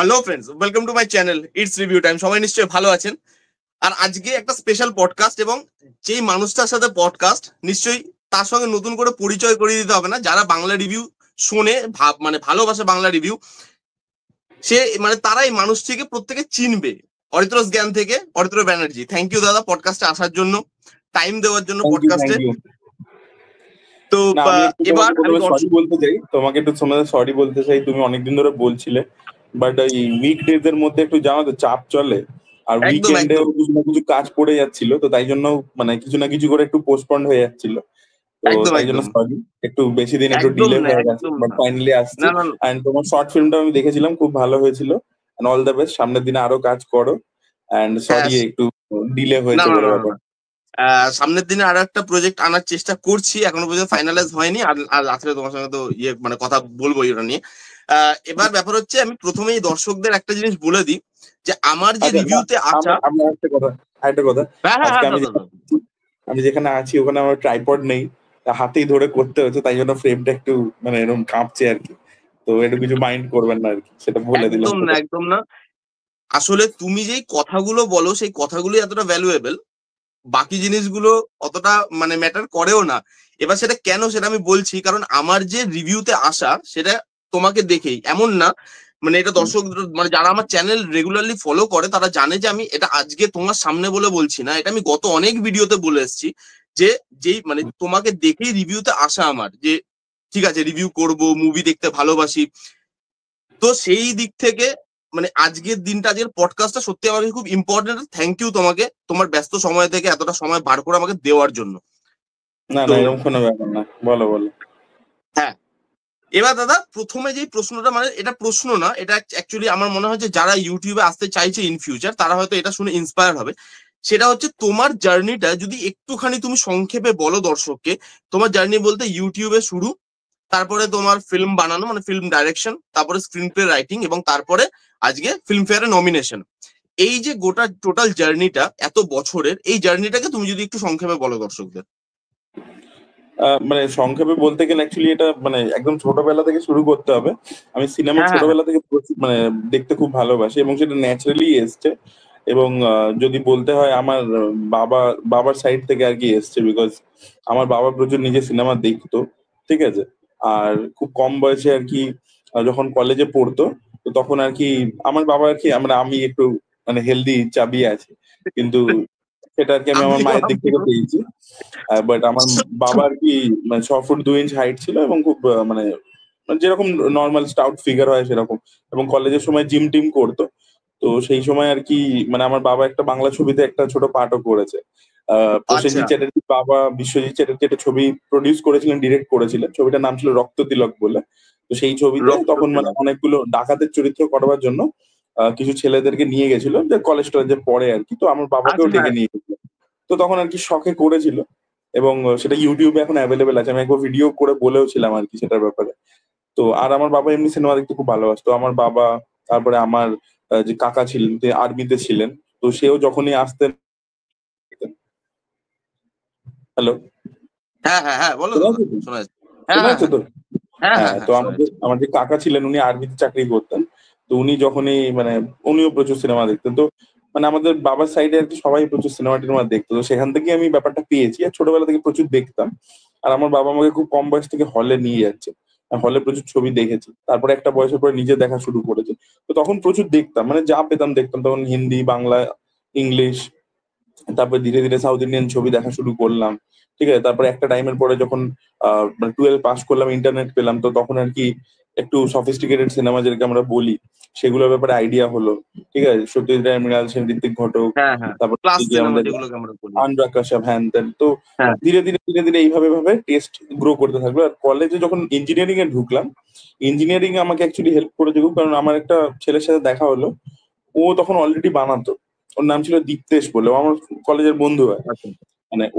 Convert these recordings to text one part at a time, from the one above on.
Hello friends, welcome to my channel it's review time. সবাই নিশ্চয়ই ভালো আছেন। আর আজকে একটা স্পেশাল পডকাস্ট, এবং যেই মানুষটার সাথে পডকাস্ট, নিশ্চয়ই তার সঙ্গে নতুন করে পরিচয় করিয়ে দিতে হবে না। যারা বাংলা রিভিউ শোনে, ভালোবাসে বাংলা রিভিউ, সে তারা এই মানুষটিকে প্রত্যেকে চিনবে। অরিত্রস জ্ঞান থেকে অরিত্র ব্যানার্জি। থ্যাংক ইউ দাদা পডকাস্টে আসার জন্য, টাইম দেওয়ার জন্য থ্যাংক পডকাস্টে। ইউ। তো না, আমি একটু এবার আমি সরি বলতে চাই, তোমাকে একটু সরি বলতে চাই। তুমি অনেকদিন ধরে বলছিলে, বাট এই উইকডেজ এর মধ্যে একটু জানো তো চাপ চলে, আর একদম উইকেন্ডে একদম কিছু না কিছু কাজ পড়ে যাচ্ছিল, তো তাই জন্য কিছু না কিছু করে একটু পোস্টপন্ড হয়ে যাচ্ছিল। তো একদম তাই জন্য একদম সরি, একটু বেশি দিন একটু একদম ডিলে না, হয়ে গেছে, একদম বাট না। ফাইনালি আসছি। না না এন্ড তোমার শর্ট ফিল্মটা আমি দেখেছিলাম, খুব ভালো হয়েছিল। এন্ড অল দ্য বেস্ট, সামনের দিনে আরো কাজ করো। এন্ড হ্যাঁ, সরি একটু ডিলে না হয়েছে না বলে না ব্যাপার। না। সামনের দিনে আরো একটা প্রজেক্ট আনার চেষ্টা করছি, এখনো পর্যন্ত ফাইনালাইজ হয়নি। আর আর রাত্রে তোমার সঙ্গে তো কথা বলবো এটা নিয়ে। এবার ব্যাপার হচ্ছে, আমি প্রথমেই দর্শকদের একটা জিনিস বলে দিই, যে আমার যে আচ্ছা, না, রিভিউতে আসা। আমি আরেকটা কথা। হ্যাঁ হ্যাঁ আজকে হ্যাঁ আমি দাদা দাদা। আমি যেখানে আছি ওখানে আমার ট্রাইপড নেই, তা হাতেই ধরে করতে হচ্ছে, তাই জন্য ফ্রেমটা একটু এরকম কাঁপছে আর কি। তো একটু কিছু মাইন্ড করবেন না আর কি, সেটা বলে দিলাম একদম না, তোকে। একদম না। আসলে তুমি যেই কথাগুলো বলো, সেই কথাগুলো এতটা ভ্যালুয়েবল, বাকি জিনিসগুলো অতটা ম্যাটার করেও না। এবার সেটা কেন, সেটা আমি বলছি। কারণ আমার যে রিভিউতে আসা, সেটা তোমাকে দেখেই এমন না। এটা দর্শক, যারা আমার চ্যানেল রেগুলারলি ফলো করে, তারা জানে যে আমি এটা আজকে তোমার সামনে বলে বলছি না, এটা আমি গত অনেক ভিডিওতে বলে এসেছি। যে যেই তোমাকে দেখেই রিভিউতে আসা আমার, যে ঠিক আছে রিভিউ করব, মুভি দেখতে ভালোবাসি। তো সেই দিক থেকে আজকের দিনটা, আজকের পডকাস্টটা সত্যি আমার কাছে খুব ইম্পর্টেন্ট। থ্যাংক ইউ তোমাকে, তোমার ব্যস্ত সময় থেকে এতটা সময় বার করে আমাকে দেওয়ার জন্য। না তো না, এরকম কোনো ব্যাপার না, বলো বলো। হ্যাঁ, এবার দাদা প্রথমে যে প্রশ্নটা, এটা প্রশ্ন না, এটা অ্যাকচুয়ালি আমার মনে হয় যে যারা ইউটিউবে আসতে চাইছে ইন ফিউচার, তারা হয়তো এটা শুনে ইন্সপায়ার হবে। সেটা হচ্ছে, তোমার জার্নিটা যদি একটুখানি তুমি সংক্ষেপে বলো দর্শককে। তোমার জার্নি বলতে ইউটিউবে শুরু, তারপরে তোমার ফিল্ম বানানো, ফিল্ম ডাইরেকশন, তারপরে স্ক্রিন প্লে রাইটিং, এবং তারপরে আজকে ফিল্মফেয়ারে নমিনেশন। এই যে গোটা টোটাল জার্নিটা, এত বছরের এই জার্নিটাকে তুমি যদি একটু সংক্ষেপে বলো দর্শকদের। সংক্ষেপে বলতে গেলে অ্যাকচুয়ালি এটা একদম ছোটবেলা থেকে শুরু করতে হবে। আমি সিনেমা হ্যাঁ হ্যাঁ হ্যাঁ। ছোটবেলা থেকে দেখতে খুব ভালোবাসি, এবং সেটা ন্যাচারালি এসছে। এবং যদি বলতে হয় আমার বাবার সাইড থেকে আর কি এসছে, বিকজ আমার বাবা প্রচুর নিজে সিনেমা দেখতো, ঠিক আছে। আর খুব কম বয়সে আর কি, যখন কলেজে পড়তো, তো তখন আর কি আমার বাবা আর কি, আমি একটু হেলদি চাবি আছে, কিন্তু সেটা আর কি আমি আমার আমিও মায়ের দিক থেকে আমিও। পেয়েছি। বাট আমার বাবা আর কি 6 ফুট 2 ইঞ্চ হাইট ছিল, এবং খুব যেরকম নর্মাল স্টাউট ফিগার হয় সেরকম, এবং কলেজের সময় জিম টিম করতো। তো সেই সময় আর কি আমার বাবা একটা বাংলা ছবিতে একটা ছোট পার্টও করেছে। আচ্ছা। প্রসেনজিৎ চ্যাটার্জির বাবা বিশ্বজিৎ চ্যাটার্জি একটা ছবি প্রডিউস করেছিলেন, ডিরেক্ট করেছিলেন। ছবিটার নাম ছিল রক্ত তিলক বলে। তো সেই ছবিতে রক্ত তখন পেলাম। অনেকগুলো ডাকাতের চরিত্র করবার জন্য কিছু ছেলেদেরকে নিয়ে গেছিল, যে কলেজ টলেজে পড়ে আর কি। তো আমার বাবাকেও আচ্ছা হ্যাঁ। ডেকে নিয়ে গেছিল। তো তখন আর কি শখে করেছিল, এবং সেটা ইউটিউবে এখন অ্যাভেলেবেল আছে। আমি একবার ভিডিও করে বলেও ছিলাম আর কি সেটার ব্যাপারে। তো আর আমার বাবা এমনি সিনেমা দেখতে খুব ভালোবাসতো। আমার বাবা, তারপরে আমার যে কাকা ছিলেন, তিনি আর্মিতে ছিলেন। তো সেও যখনই আসতেন। হ্যালো, হ্যাঁ হ্যাঁ হ্যাঁ, বলো শোনা দাদা, যাচ্ছে তো? শোনা যাচ্ছে। হ্যাঁ শোনা হ্যাঁ যাচ্ছে হ্যাঁ তো? হ্যাঁ হ্যাঁ হ্যাঁ, হ্যাঁ, তো শোনা যাচ্ছে। আমার যে কাকা ছিলেন, উনি আর্মিতে চাকরি করতেন। তো উনি যখনই উনিও প্রচুর সিনেমা দেখতেন। তো আমাদের বাবার সাইডে আর কি সবাই প্রচুর সিনেমা টিনেমা দেখতো। তো সেখান থেকে আমি ব্যাপারটা পেয়েছি, আর ছোটবেলা থেকে প্রচুর দেখতাম। আর আমার বাবা আমাকে খুব কম বয়স থেকে হলে নিয়ে যাচ্ছে। হলে প্রচুর ছবি দেখেছি। তারপরে একটা বয়সের পরে নিজে দেখা শুরু করেছি। তো তখন প্রচুর দেখতাম, যা পেতাম দেখতাম। তখন হিন্দি, বাংলা, ইংলিশ, তারপরে ধীরে ধীরে সাউথ ইন্ডিয়ান ছবি দেখা শুরু করলাম। ঠিক আছে? তারপরে একটা টাইমের পরে যখন 12 পাস করলাম, ইন্টারনেট পেলাম, তো তখন আর কি একটু সফিস্টিকেটেড সিনেমা যেটাকে আমরা বলি, সেগুলোর ব্যাপারে আইডিয়া হলো। ঠিক আছে? সত্যজিৎ রায়, মৃণাল সেন, ঋত্বিক ঘটক, হ্যাঁ হ্যাঁ, তারপর ক্লাস এদিকে সিনেমা আমাদের যেগুলোকে আমরা বলি। অনুরাগ কাশ্যপ, হ্যান ত্যান। তো হ্যাঁ। ধীরে ধীরে এইভাবে টেস্ট গ্রো করতে থাকলো। আর কলেজে যখন ইঞ্জিনিয়ারিং এ ঢুকলাম, ইঞ্জিনিয়ারিং আমাকে অ্যাকচুয়ালি হেল্প করেছে খুব, কারণ আমার একটা ছেলের সাথে দেখা হলো। ও তখন অলরেডি বানাতো। ওর নাম ছিল দীপ্তেশ বলে, ও আমার কলেজের বন্ধু হয়। আচ্ছা।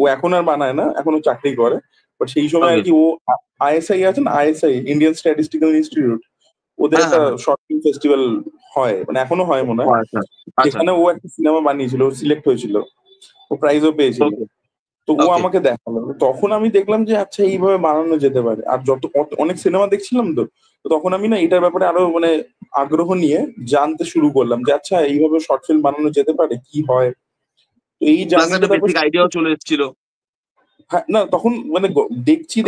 ও এখন আর বানায় না, এখন ও চাকরি করে। বাট সেই সময় আর ওকে। কি ও আইএসআই আছে না, আইএসআই, ইন্ডিয়ান স্ট্যাটিস্টিক্যাল ইনস্টিটিউট, ওদের হ্যাঁ একটা হ্যাঁ হ্যাঁ। শর্ট ফিল্ম ফেস্টিভ্যাল হয়, এখনো হয় মনে ও হয়। আচ্ছা আচ্ছা। সেখানে ও একটা সিনেমা বানিয়েছিল, ও সিলেক্ট হয়েছিল, ও প্রাইজও পেয়েছিল। ওকে তো ও ওকে। আমাকে দেখালো। তখন আমি দেখলাম যে আচ্ছা এইভাবে বানানো যেতে পারে। আর অনেক সিনেমা দেখছিলাম তো, তো তখন আমি না এটার ব্যাপারে আরো মানে আগ্রহ নিয়ে জানতে শুরু করলাম যে আচ্ছা এইভাবে শর্ট ফিল্ম বানানো যেতে পারে, কি হয়। তো এই প্লাস জার্নিটা একটা তারপর বেসিক আইডিয়াও চলে এসেছিল। হ্যাঁ, না তখন মানে দেখছি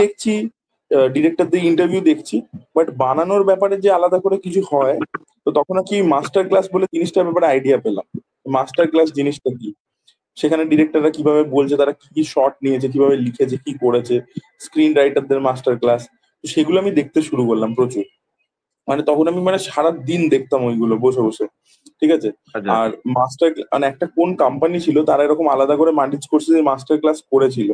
ডিরেক্টরদের ইন্টারভিউ দেখছি, বাট বানানোর ব্যাপারে যে আলাদা করে কিছু হয়, তো তখন আর কি মাস্টার ক্লাস বলে জিনিসটার ব্যাপারে আইডিয়া পেলাম। মাস্টার ক্লাস জিনিসটা কি, সেখানে ডিরেক্টররা কিভাবে বলছে, তারা কি কি শট নিয়েছে, কিভাবে লিখেছে, কি করেছে, স্ক্রিন রাইটারদের মাস্টার ক্লাস, সেগুলো আমি দেখতে শুরু করলাম প্রচুর। মানে তখন আমি মানে সারা দিন দেখতাম ওইগুলো বসে বসে, ঠিক আছে। আচ্ছা। আর মাস্টার মানে একটা কোন কোম্পানি ছিল তারা এরকম আলাদা করে মাল্টি কোর্সের মাস্টার ক্লাস করেছিল,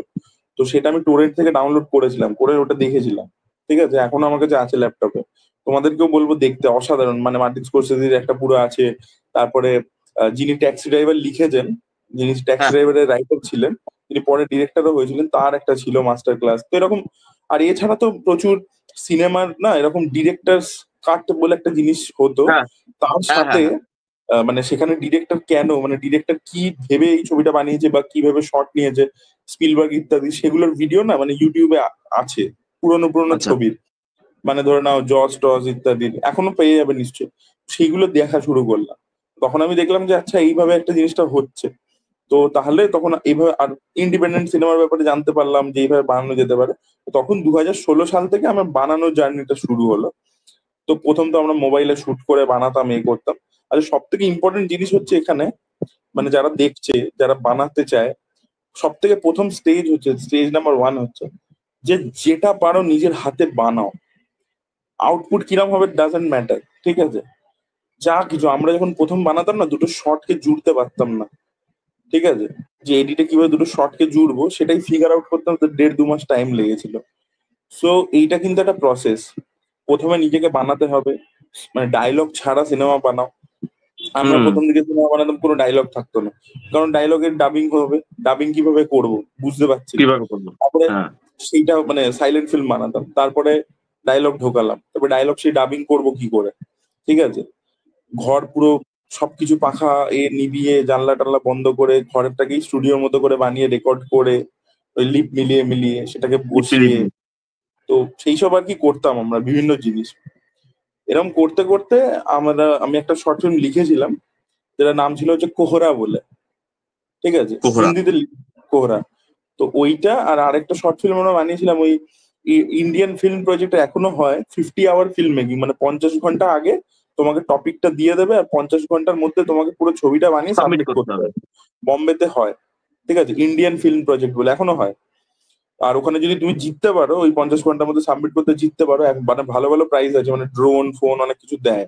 তো সেটা আমি টোরেন্ট থেকে ডাউনলোড করেছিলাম, করে ওটা দেখেছিলাম, ঠিক আছে। এখন আমার কাছে আছে ল্যাপটপে, তোমাদেরকেও বলবো দেখতে, অসাধারণ। মানে মার্টিন স্কোরসেজির একটা পুরো আছে। তারপরে যিনি ট্যাক্সি ড্রাইভার লিখেছেন, যিনি ট্যাক্সি হ্যাঁ। ড্রাইভারের রাইটার ছিলেন, তিনি পরে ডিরেক্টরও হয়েছিলেন, তার একটা ছিল মাস্টার ক্লাস। তো এরকম আর এছাড়া তো প্রচুর সিনেমার না এরকম ডিরেক্টরস কাট বলে একটা জিনিস হতো, হ্যাঁ। তার হ্যাঁ। সাথে হ্যাঁ। হ্যাঁ। মানে সেখানে ডিরেক্টর কেন, মানে ডিরেক্টর কি ভেবে এই ছবিটা বানিয়েছে বা কিভাবে শট নিয়েছে, স্পিলবার্গ ইত্যাদি, সেগুলোর ভিডিও না মানে ইউটিউবে আছে, পুরোনো পুরোনো আচ্ছা। ছবির। মানে ধরে নাও জজ টজ ইত্যাদির, এখনো পেয়ে যাবে নিশ্চয়ই। সেইগুলো দেখা শুরু করলাম। তখন আমি দেখলাম যে আচ্ছা এইভাবে একটা জিনিসটা হচ্ছে। তো তাহলে তখন এইভাবে আর ইন্ডিপেন্ডেন্ট সিনেমার ব্যাপারে জানতে পারলাম যে এইভাবে বানানো যেতে পারে। তো তখন 2016 সাল থেকে আমার বানানোর জার্নিটা শুরু হলো। তো প্রথম তো আমরা মোবাইলে শুট করে বানাতাম, করতাম। আর সব থেকে ইম্পর্টেন্ট জিনিস হচ্ছে এখানে, মানে যারা দেখছে, যারা বানাতে চায়, সব থেকে প্রথম স্টেজ হচ্ছে, স্টেজ নাম্বার ওয়ান হচ্ছে যে যেটা পারো নিজের হাতে বানাও। আউটপুট কিরম হবে ডাজেন্ট ম্যাটার, ঠিক আছে। যা কিছু আমরা যখন প্রথম বানাতাম না, দুটো শর্টকে জুড়তে পারতাম না, ঠিক আছে। যে এডিটে কিভাবে দুটো শর্টকে জুড়বো সেটাই ফিগার আউট করতে আমাদের 1.5-2 মাস টাইম লেগেছিল। সো এইটা কিন্তু একটা প্রসেস। প্রথমে নিজেকে বানাতে হবে, মানে ডায়লগ ছাড়া সিনেমা বানাও। আমরা হুম। প্রথম দিকে সিনেমা বানাতাম, কোনো ডায়লগ থাকতো না, কারণ ডায়লগের ডাবিং হবে, ডাবিং কিভাবে করব বুঝতে পারছি না। কিভাবে করবো? তারপরে হ্যাঁ। সেইটা মানে সাইলেন্ট ফিল্ম বানাতাম, তারপরে ডায়লগ ঢোকালাম, তারপরে ডায়লগ সেই ডাবিং করব কি করে, ঠিক আছে। ঘর পুরো সবকিছু পাখা নিভিয়ে জানলা টানলা বন্ধ করে ঘরটাকেই স্টুডিওর মতো করে বানিয়ে রেকর্ড করে, ওই লিপ মিলিয়ে মিলিয়ে সেটাকে বসিয়ে, তো সেই সব আর কি করতাম আমরা বিভিন্ন জিনিস। এরকম করতে করতে আমি একটা শর্ট ফিল্ম লিখেছিলাম, যেটার নাম ছিল হচ্ছে কোহরা বলে, ঠিক আছে। কোহরা। হিন্দিতে কোহরা। তো ওইটা আর আরেকটা শর্ট ফিল্ম আমরা বানিয়েছিলাম ওই ইন্ডিয়ান ফিল্ম প্রজেক্ট এখনো হয়, 50 আওয়ার ফিল্ম মেকিং, মানে 50 ঘন্টা আগে তোমাকে টপিকটা দিয়ে দেবে, আর 50 ঘন্টার মধ্যে তোমাকে পুরো ছবিটা বানিয়ে সাবমিট সাবমিট করতে করতে হবে। হবে। বম্বেতে হয়, ঠিক আছে, ইন্ডিয়ান ফিল্ম প্রজেক্ট বলে এখনো হয়। আর ওখানে যদি তুমি জিততে পারো, ওই 50 ঘন্টার মধ্যে সাবমিট করতে জিততে পারো, মানে ভালো ভালো প্রাইজ আছে, মানে ড্রোন ফোন অনেক কিছু দেয়,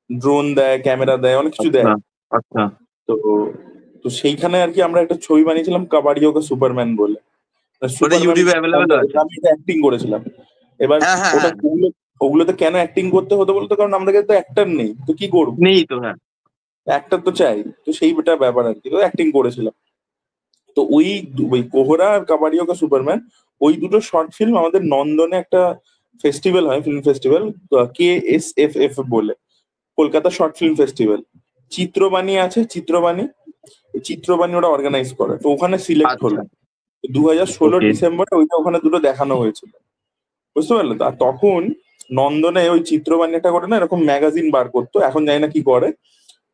ড্রোন দেয়, ক্যামেরা দেয়, অনেক কিছু আচ্ছা। দেয়। আচ্ছা। তো তো সেইখানে আর কি আমরা একটা ছবি বানিয়েছিলাম কাবাডিও কা সুপারম্যান বলে। ওটা সুপারম্যান, ইউটিউবে অ্যাভেলেবেল আছে। আমি এটা অ্যাক্টিং করেছিলাম। এবার হ্যাঁ। হ্যাঁ। ওটা হ্যাঁ। ওগুলোতে কেন অ্যাক্টিং করতে হতো বলতো, কারণ আমাদের কাছে তো অ্যাক্টর নেই, তো কি করবো, নেই তো। হ্যাঁ। অ্যাক্টর তো চাই। তো সেইটা ব্যাপার আর কি, তো অ্যাক্টিং করেছিলাম। তো ওই কোহরা আর কাবাডিও কা সুপারম্যান, ওই দুটো শর্ট ফিল্ম আমাদের নন্দনে একটা ফেস্টিভ্যাল হয়, ফিল্ম ফেস্টিভ্যাল, KSFF বলে, Kolkata short film festival. Chitrabani আছে, চিত্রবাণী ওরা অর্গানাইজ করে, তো ওখানে সিলেক্ট আচ্ছা। হলো। 2016 ওকে। ডিসেম্বরে ওইটা ওখানে দুটো দেখানো হয়েছিল, বুঝতে পারলে তো। আর তখন নন্দনে ওই চিত্রবাণী একটা করে না এরকম ম্যাগাজিন বার করতো, এখন জানি না কি করে।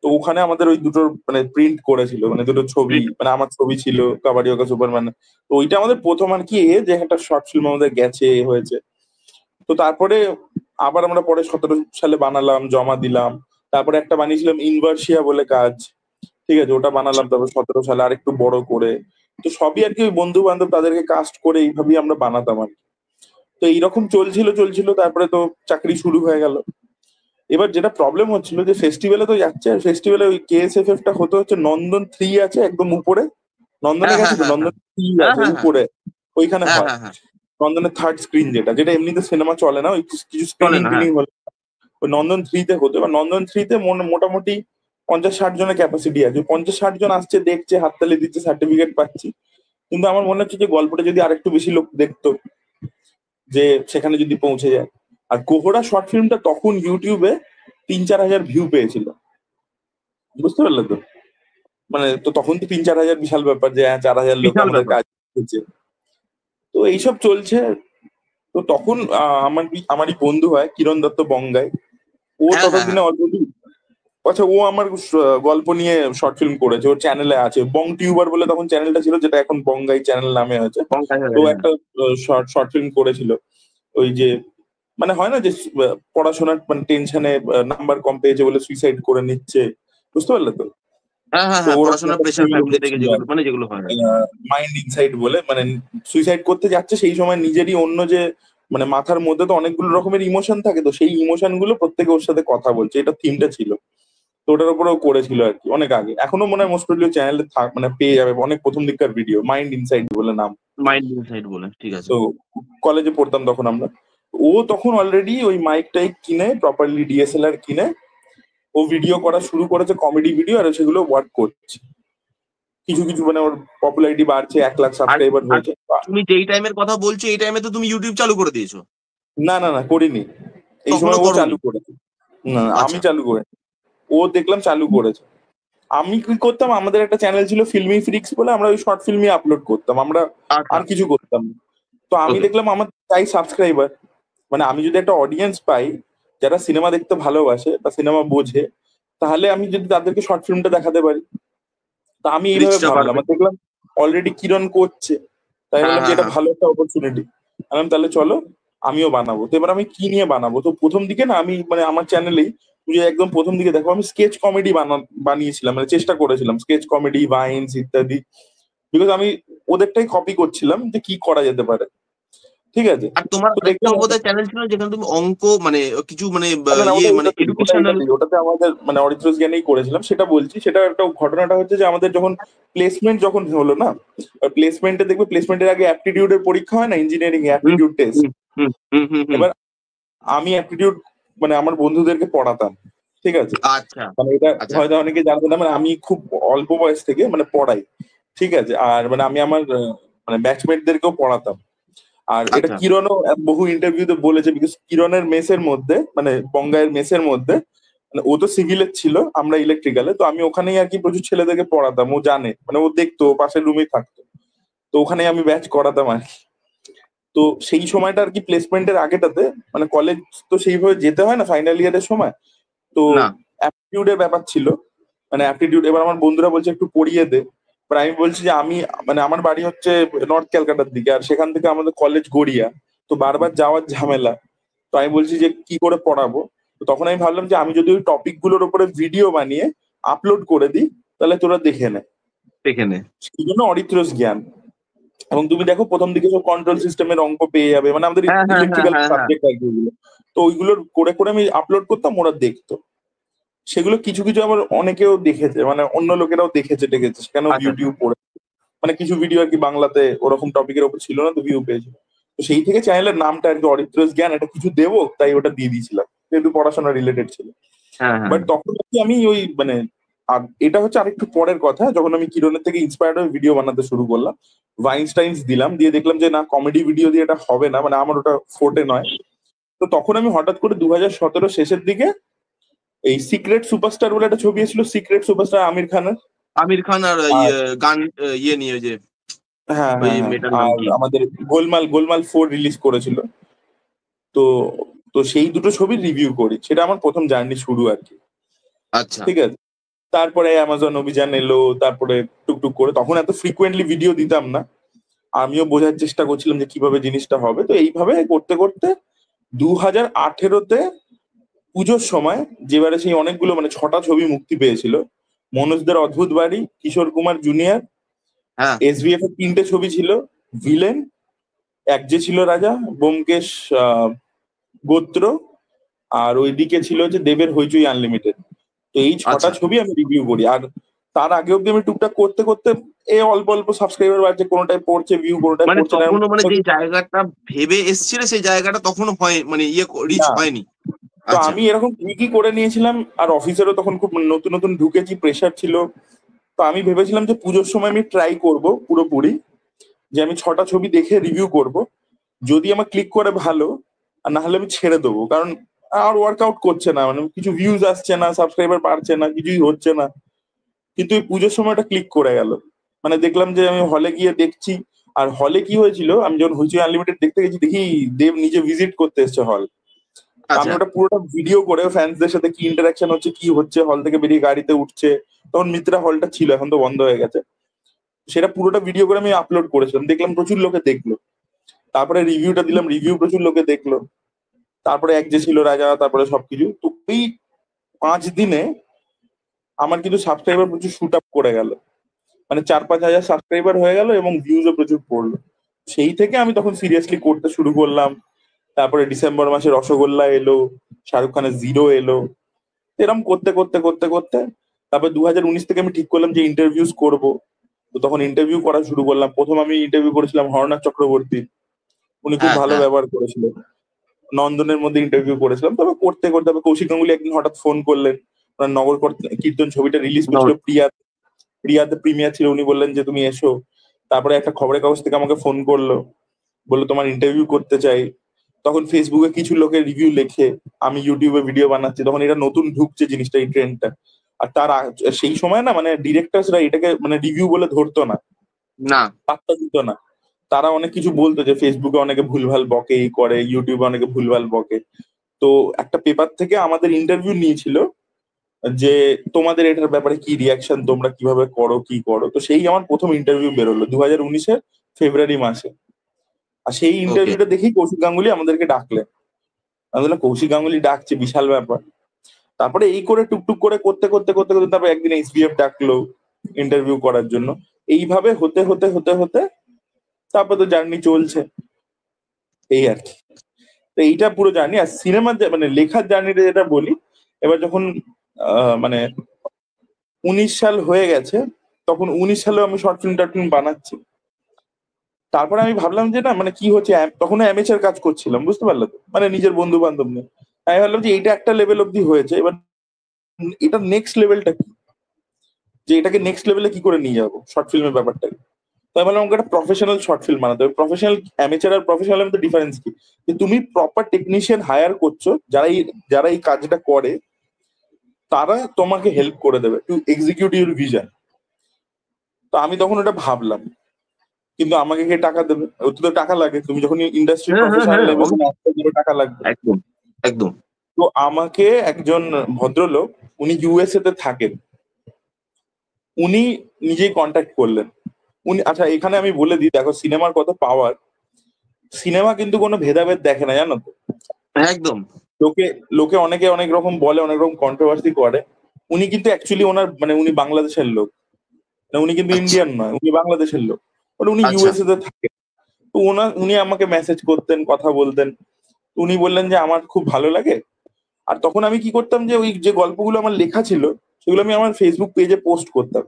তো ওখানে আমাদের ওই দুটোর মানে প্রিন্ট করেছিল, মানে দুটো ছবি, মানে আমার ছবি ছিল কাবাডি ওকা সুপারম্যান। তো ওইটা আমাদের প্রথম আর কি যে একটা শর্ট ফিল্ম আমাদের গেছে হয়েছে। তো তারপরে আবার আমরা পরে 17 সালে বানালাম, জমা দিলাম। তারপরে একটা বানিয়েছিলাম ইনভার্সিয়া বলে কাজ, ঠিক আছে, ওটা বানালাম তারপর 17 সালে আর একটু বড় করে। তো সবই আর কি ওই বন্ধু বান্ধব তাদেরকে কাস্ট করে এইভাবেই আমরা বানাতাম আর কি। তো এইরকম চলছিল, তারপরে তো চাকরি শুরু হয়ে গেল। এবার যেটা প্রবলেম হচ্ছিল যে ফেস্টিভ্যালে তো যাচ্ছে, আর ফেস্টিভ্যালে ওই KSFF টা হচ্ছে নন্দন 3 আছে একদম উপরে। নন্দনে হ্যাঁ। গেছে হ্যাঁ। তো, হ্যাঁ। হ্যাঁ। নন্দন 3 হ্যাঁ। আছে হ্যাঁ। হ্যাঁ। উপরে, ওইখানে হ্যাঁ। হয়। হ্যাঁ। হ্যাঁ। নন্দনের থার্ড স্ক্রিন, যেটা এমনিতে সিনেমা চলে না, ওই কিছু চলে স্ক্রিনিং না। হ্যাঁ। টিনিং হলে ওই নন্দন 3 তে হতো। এবার নন্দন 3 তে মোটামুটি 50-60 জনের ক্যাপাসিটি আছে, 50-60 জন আসছে, দেখছে, হাততালি দিচ্ছে, সার্টিফিকেট পাচ্ছি। কিন্তু আমার মনে হচ্ছে যে গল্পটা যদি আরেকটু বেশি লোক দেখতো, যে সেখানে যদি পৌঁছে যায়। আর কোহরা শর্ট ফিল্মটা তখন ইউটিউবে 3-4 হাজার ভিউ পেয়েছিল, বুঝতে পারলে তো। মানে তো তখন তো 3-4 হাজার বিশাল ব্যাপার, যে হ্যাঁ 4 হাজার লোক বিশাল আমাদের ব্যাপার। কাজ করছে। তো এইসব চলছে। তো তখন আমারই বন্ধু হয় কিরণ দত্ত বঙ্গাই, ও হ্যাঁ হ্যাঁ ততদিনে হ্যাঁ, অলরেডি, আচ্ছা ও আমার গল্প নিয়ে শর্ট ফিল্ম করেছে, ওর চ্যানেলে আছে, বং টিউবার বলে তখন চ্যানেলটা ছিল, যেটা এখন বঙ্গাই চ্যানেল নামে আছে। পঙ্কজ তো ও হাজারে, হ্যাঁ। একটা শর্ট শর্ট ফিল্ম করেছিল, ওই যে মানে হয় না যে পড়াশোনার মানে টেনশনে নাম্বার কম পেয়েছে বলে সুইসাইড করে নিচ্ছে, বুঝতে পারলে তো? হ্যাঁ হ্যাঁ তো হ্যাঁ, ওরকম পড়াশোনার একটা প্রেশার ফিল্ম ফ্যামিলি থেকে হচ্ছিল যেগুলো আর মানে যেগুলো হয় আর কি। মাইন্ড ইনসাইড বলে, মানে সুইসাইড করতে যাচ্ছে সেই সময় নিজেরই অন্য যে মানে মাথার মধ্যে তো অনেকগুলো রকমের ইমোশন থাকে, তো সেই ইমোশন গুলো প্রত্যেকে ওর সাথে কথা বলছে, এটা থিমটা ছিল। তো ওটার উপরেও করেছিল আর কি অনেক আগে, এখনো মনে হয় মোস্ট প্রবলি চ্যানেলে থাক মানে পেয়ে যাবে, অনেক প্রথম দিককার ভিডিও, মাইন্ড ইনসাইড বলে নাম। মাইন্ড ইনসাইড বলে, ঠিক আছে। তো কলেজে পড়তাম তখন আমরা, ও তখন অলরেডি ওই মাইক টাইক কিনে প্রপারলি ডিএসএলআর কিনে ও ভিডিও করা শুরু করেছে, কমেডি ভিডিও, আর সেগুলো ওয়ার্ক করছে কিছু কিছু, মানে ওর পপুলারিটি বাড়ছে, 1 লাখ আর সাবস্ক্রাইবার আর হয়েছে। তুমি যেই টাইমের কথা বলছো এই টাইমে তো তুমি ইউটিউব চালু করে দিয়েছো। না না না, করিনি, এই তখনও সময় ও করোনি? চালু করেছে। না না, আমি আচ্ছা। চালু করে, ও দেখলাম চালু করেছে। আমি কি করতাম, আমাদের একটা চ্যানেল ছিল ফিল্মি ফ্রিক্স বলে, আমরা ওই শর্ট ফিল্মই আপলোড করতাম আমরা, আচ্ছা। আর কিছু করতাম না। তো আমি ওকে। দেখলাম আমার চাই সাবস্ক্রাইবার, মানে আমি যদি একটা অডিয়েন্স পাই যারা সিনেমা দেখতে ভালোবাসে বা সিনেমা বোঝে, তাহলে আমি যদি তাদেরকে শর্ট ফিল্মটা দেখাতে পারি। তা আমি এইভাবে রিচটা ভাবলাম, বাড়বে। আর দেখলাম অলরেডি কিরণ করছে, তাই হ্যাঁ বললাম যে হ্যাঁ এটা হ্যাঁ। ভালো একটা অপরচুনিটি। আমি তাহলে চলো আমিও বানাবো। তো এবার আমি কি নিয়ে বানাবো, তো প্রথম দিকে না আমি মানে আমার চ্যানেলেই, তুই একদম প্রথম দিকে দেখো আমি স্কেচ কমেডি বানিয়েছিলাম, মানে চেষ্টা করেছিলাম স্কেচ কমেডি ভাইন্স ইত্যাদি, বিকজ আমি ওদেরটাই কপি করছিলাম যে কি করা যেতে পারে, ঠিক আছে। আর তোমার তো দেখলাম আরেকটাও বোধহয় চ্যানেল ছিল যেখানে তুমি অঙ্ক মানে কিছু মানে না না, ইয়ে ওটা মানে ওটাতেই ওটা এডুকেশনাল। এটাতেই ওটাতে আমাদের মানে অরিত্রস জ্ঞানেই করেছিলাম, সেটা বলছি। সেটা একটা ঘটনাটা হচ্ছে যে আমাদের যখন প্লেসমেন্ট যখন হলো না, প্লেসমেন্টে দেখবে প্লেসমেন্টের আগে অ্যাপটিটিউডের পরীক্ষা হয় না, ইঞ্জিনিয়ারিং হুম অ্যাপটিটিউড টেস্ট। হুম হুম হুম হুম হুম। এবার আমি অ্যাপটিটিউড মানে আমার বন্ধুদেরকে পড়াতাম, ঠিক আছে। আচ্ছা মানে এটা আচ্ছা হয়তো অনেকে জানতো না, মানে আমি খুব অল্প বয়স থেকে মানে পড়াই, ঠিক আছে। আর মানে আমি আমার মানে ব্যাচমেটদেরকেও পড়াতাম। আর এটা আচ্ছা কিরণও বহু ইন্টারভিউতে বলেছে, বিকজ কিরণের মেসের মধ্যে মানে বঙ্গাইয়ের মেসের মধ্যে, মানে ও তো সিভিলের ছিল, আমরা ইলেকট্রিক্যালে, তো আমি ওখানেই আর কি প্রচুর ছেলেদেরকে পড়াতাম, ও জানে, মানে ও দেখতো, ও পাশের রুমেই থাকতো, তো ওখানেই আমি ব্যাচ করাতাম আর কি। তো সেই সময়টা আর কি প্লেসমেন্টের আগেটাতে, মানে কলেজ তো সেইভাবে যেতে হয় না ফাইনাল ইয়ারের সময়, তো না। অ্যাপটিটিউডের ব্যাপার ছিল, মানে অ্যাপটিটিউড। এবার আমার বন্ধুরা বলছে একটু পড়িয়ে দে, এবার আমি বলছি যে আমি মানে আমার বাড়ি হচ্ছে নর্থ ক্যালকাটার দিকে, আর সেখান থেকে আমাদের কলেজ গড়িয়া, তো বারবার যাওয়ার ঝামেলা। তো আমি বলছি যে কি করে পড়াবো। তো তখন আমি ভাবলাম যে আমি যদি ওই টপিক গুলোর উপরে ভিডিও বানিয়ে আপলোড করে দিই, তাহলে তোরা দেখে নে। এখানে। সেই জন্য অরিত্রস জ্ঞান। এবং তুমি দেখো প্রথম দিকে সব কন্ট্রোল সিস্টেমের অঙ্ক পেয়ে যাবে, মানে আমাদের হ্যাঁ হ্যাঁ হ্যাঁ ইলেকট্রিক্যাল হ্যাঁ হ্যাঁ। সাবজেক্ট আর কি ওগুলো। তো ওইগুলোর করে করে আমি আপলোড করতাম, ওরা দেখতো। সেগুলো কিছু কিছু আবার অনেকেও দেখেছে, মানে অন্য লোকেরাও দেখেছে টেকেছে, সেখানেও আচ্ছা আচ্ছা। ভিডিও পড়ে, মানে কিছু ভিডিও আর কি বাংলাতে ওরকম টপিকের ওপর ছিল না, তো ভিউ পেয়েছিল। তো সেই থেকে চ্যানেলের নামটা আর কি অরিত্রস জ্ঞান, এটা কিছু দেবো তাই ওটা দিয়ে দিয়েছিলাম, যেহেতু পড়াশোনা রিলেটেড ছিল। হ্যাঁ হ্যাঁ। বাট তখন আর কি আমি ওই মানে, আর এটা হচ্ছে আরেকটু পরের কথা, যখন আমি কিরণের থেকে ইন্সপায়ার্ড হয়ে ভিডিও বানাতে শুরু করলাম, ভাইনস্টাইনস দিলাম, দিয়ে দেখলাম যে না, কমেডি ভিডিও দিয়ে এটা হবে না, মানে আমার ওটা ফোর্টে নয়। তো তখন আমি হঠাৎ করে 2017 শেষের দিকে এই সিক্রেট সুপারস্টার বলে একটা ছবি এসেছিল, সিক্রেট সুপারস্টার আমির খানের। আমির খান আর আর ইয়ে গান, ইয়ে নিয়ে ওই যে হ্যাঁ ওই হ্যাঁ হ্যাঁ, মেয়েটার নাম আর কি? আমাদের গোলমাল 4 রিলিজ করেছিল। তো তো সেই দুটো ছবির রিভিউ করি, সেটা আমার প্রথম জার্নি শুরু আর কি, আচ্ছা। ঠিক আছে। তারপরে অ্যামাজন অভিযান এলো, তারপরে টুকটুক করে, তখন এত ফ্রিকোয়েন্টলি ভিডিও দিতাম না, আমিও বোঝার চেষ্টা করছিলাম যে কিভাবে জিনিসটা হবে। তো এইভাবে করতে করতে 2018-তে পুজোর সময়, যেবারে সেই অনেকগুলো মানে 6টা ছবি মুক্তি পেয়েছিল, মনোজদের অদ্ভুত বাড়ি, কিশোর কুমার জুনিয়র, হ্যাঁ। এসবিএফ এর 3টে ছবি ছিল, ভিলেন, এক যে ছিল রাজা, ব্যোমকেশ গোত্র, আর ওইদিকে ছিল যে দেবের হইচই আনলিমিটেড। তো এই 6টা আচ্ছা। ছবি আমি রিভিউ করি। আর তার আগে অব্দি আমি টুকটাক করতে করতে অল্প অল্প সাবস্ক্রাইবার বাড়ছে, কোনোটায় পড়ছে ভিউ, কোনোটায় মানে পড়ছে না, তখনও মানে যে জায়গাটা ভেবে এসছিলে সেই জায়গাটা তখনও হয় মানে ইয়ে রিচ না। হয়নি। তো আচ্ছা। আমি এরকম ঠিকই করে নিয়েছিলাম, আর অফিসেরও তখন খুব নতুন নতুন ঢুকেছি, প্রেশার ছিল। তো আমি ভেবেছিলাম যে পুজোর সময় আমি ট্রাই করব পুরোপুরি, যে আমি 6টা ছবি দেখে রিভিউ করব, যদি আমার ক্লিক করে ভালো, আর না হলে আমি ছেড়ে দেবো, কারণ আর ওয়ার্কআউট করছে না, মানে কিছু ভিউজ আসছে না, সাবস্ক্রাইবার বাড়ছে না, কিছুই হচ্ছে না। কিন্তু এই পুজোর সময়টা ক্লিক করে গেল, মানে দেখলাম যে আমি হলে গিয়ে দেখছি আর হলে কি হয়েছিল, আমি যখন হইচই আনলিমিটেড দেখতে গেছি, দেখি দেব নিজে ভিজিট করতে এসছে হল। আমি আচ্ছা। ওটা পুরোটা ভিডিও করে ফ্যান্সদের সাথে কি ইন্টারাকশন হচ্ছে, কি হচ্ছে, হল থেকে বেরিয়ে গাড়িতে উঠছে, তখন মিত্রা হলটা ছিল, এখন তো বন্ধ হয়ে গেছে, সেটা পুরোটা ভিডিও করে আমি আপলোড করেছিলাম, দেখলাম প্রচুর লোকে দেখলো। তারপরে রিভিউটা দিলাম, রিভিউ প্রচুর লোকে দেখলো। তারপরে এক যে ছিল রাজা, তারপরে সবকিছু। তো এই 5 দিনে আমার কিন্তু সাবস্ক্রাইবার প্রচুর শুট আপ করে গেল, মানে 4-5 হাজার সাবস্ক্রাইবার হয়ে গেল এবং ভিউজও প্রচুর পড়লো। সেই থেকে আমি তখন সিরিয়াসলি করতে শুরু করলাম। তারপরে ডিসেম্বর মাসে রসগোল্লা এলো, শাহরুখ খানের জিরো এলো, এরকম করতে করতে করতে করতে তারপর 2019 থেকে আমি ঠিক করলাম যে ইন্টারভিউজ করব। তো তখন ইন্টারভিউ করা শুরু করলাম। প্রথম আমি ইন্টারভিউ করেছিলাম হরনাথ চক্রবর্তী, উনি খুব হ্যাঁ, ভালো হ্যাঁ। ব্যবহার করেছিলেন। নন্দনের মধ্যে ইন্টারভিউ করেছিলাম। তবে করতে করতে তারপর কৌশিক গাঙ্গুলি একদিন হঠাৎ ফোন করলেন, ওনার নগর কীর্তন ছবিটা রিলিজ নর করছিল, প্রিয়াতে প্রিমিয়ার ছিল, উনি বললেন যে তুমি এসো। তারপরে একটা খবরের কাগজ থেকে আমাকে ফোন করলো, বললো তোমার ইন্টারভিউ করতে চাই। তখন ফেসবুকে কিছু লোকের রিভিউ লেখে, আমি ইউটিউবে ভিডিও বানাচ্ছি, তখন এটা নতুন ঢুকছে জিনিসটা, এই ট্রেন্ডটা। আর সেই সময় না মানে ডিরেক্টরসরা এটাকে মানে রিভিউ বলে ধরতো না, না। পাত্তা দিত না। তারা অনেক কিছু বলতো যে ফেসবুকে অনেকে ভুলভাল বকে, এই করে, ইউটিউবে অনেকে ভুলভাল বকে। তো একটা পেপার থেকে আমাদের ইন্টারভিউ নিয়েছিল যে তোমাদের এটার ব্যাপারে কি রিয়াকশন, তোমরা কিভাবে করো, কি করো। তো সেই আমার প্রথম ইন্টারভিউ বেরোলো 2019-এর ফেব্রুয়ারি মাসে। আর সেই ওকে। ইন্টারভিউটা দেখেই কৌশিক গাঙ্গুলি আমাদেরকে ডাকলেন। আমি বললাম কৌশিক গাঙ্গুলি ডাকছে, বিশাল ব্যাপার। তারপরে এই করে টুকটুক করে করতে করতে করতে করতে তারপর একদিন এসবিএফ ডাকলো ইন্টারভিউ করার জন্য। এইভাবে হতে হতে হতে হতে তারপর তো জার্নি চলছে, এই আর কি। তো এইটা পুরো জার্নি। আর সিনেমার মানে লেখার জার্নিটা যেটা বলি, এবার যখন মানে 19 সাল হয়ে গেছে, তখন 19 সালেও আমি শর্ট ফিল্ম টর্ট ফিল্ম বানাচ্ছি। তারপরে আমি ভাবলাম যে না মানে কি হচ্ছে, তখন অ্যামেচার কাজ করছিলাম, বুঝতে পারলে তো, মানে নিজের বন্ধু বান্ধব নিয়ে। আমি ভাবলাম যে এইটা একটা লেভেল অব্দি হয়েছে, এবার এটা নেক্সট লেভেলটা কি, যে এটাকে নেক্সট লেভেলে কি করে নিয়ে যাবো শর্ট ফিল্মের ব্যাপারটাকে। তো আমি ভাবলাম আমাকে একটা প্রফেশনাল শর্ট ফিল্ম বানাতে হবে। প্রফেশনাল, অ্যামেচার আর প্রফেশনাল মধ্যে ডিফারেন্স কি, যে তুমি প্রপার টেকনিশিয়ান হায়ার করছো, যারা এই কাজটা করে, তারা তোমাকে হেল্প করে দেবে টু এক্সিকিউট ইউর ভিশন। তো আমি তখন ওটা ভাবলাম, কিন্তু আমাকে কে টাকা দেবে? ওতে তো টাকা লাগে, তুমি যখন ইন্ডাস্ট্রির হ্যাঁ, হ্যাঁ, প্রফেশনাল হ্যাঁ, লেভেলে অবশ্যই। আসতে গেলে টাকা লাগবে। একদম, একদম। তো আমাকে একজন ভদ্রলোক, উনি ইউএসএ তে থাকেন, উনি নিজেই কন্ট্যাক্ট করলেন। উনি, আচ্ছা এখানে আমি বলে দিই, দেখো সিনেমার কত পাওয়ার। সিনেমা কিন্তু কোনো ভেদাভেদ দেখে না, জানো তো। একদম। লোকে লোকে অনেকে অনেক রকম বলে, অনেক রকম কন্ট্রোভার্সি করে। উনি কিন্তু অ্যাকচুয়ালি ওনার মানে উনি বাংলাদেশের লোক, মানে উনি কিন্তু আচ্ছা, ইন্ডিয়ান নয়, উনি বাংলাদেশের লোক। মানে উনি আচ্ছা। ইউএসএ তে থাকেন। তো উনি আমাকে মেসেজ করতেন, কথা বলতেন। তো উনি বললেন যে আমার খুব ভালো লাগে। আর তখন আমি কি করতাম, যে ওই যে গল্পগুলো আমার লেখা ছিল, সেগুলো আমি আমার ফেসবুক পেজে পোস্ট করতাম।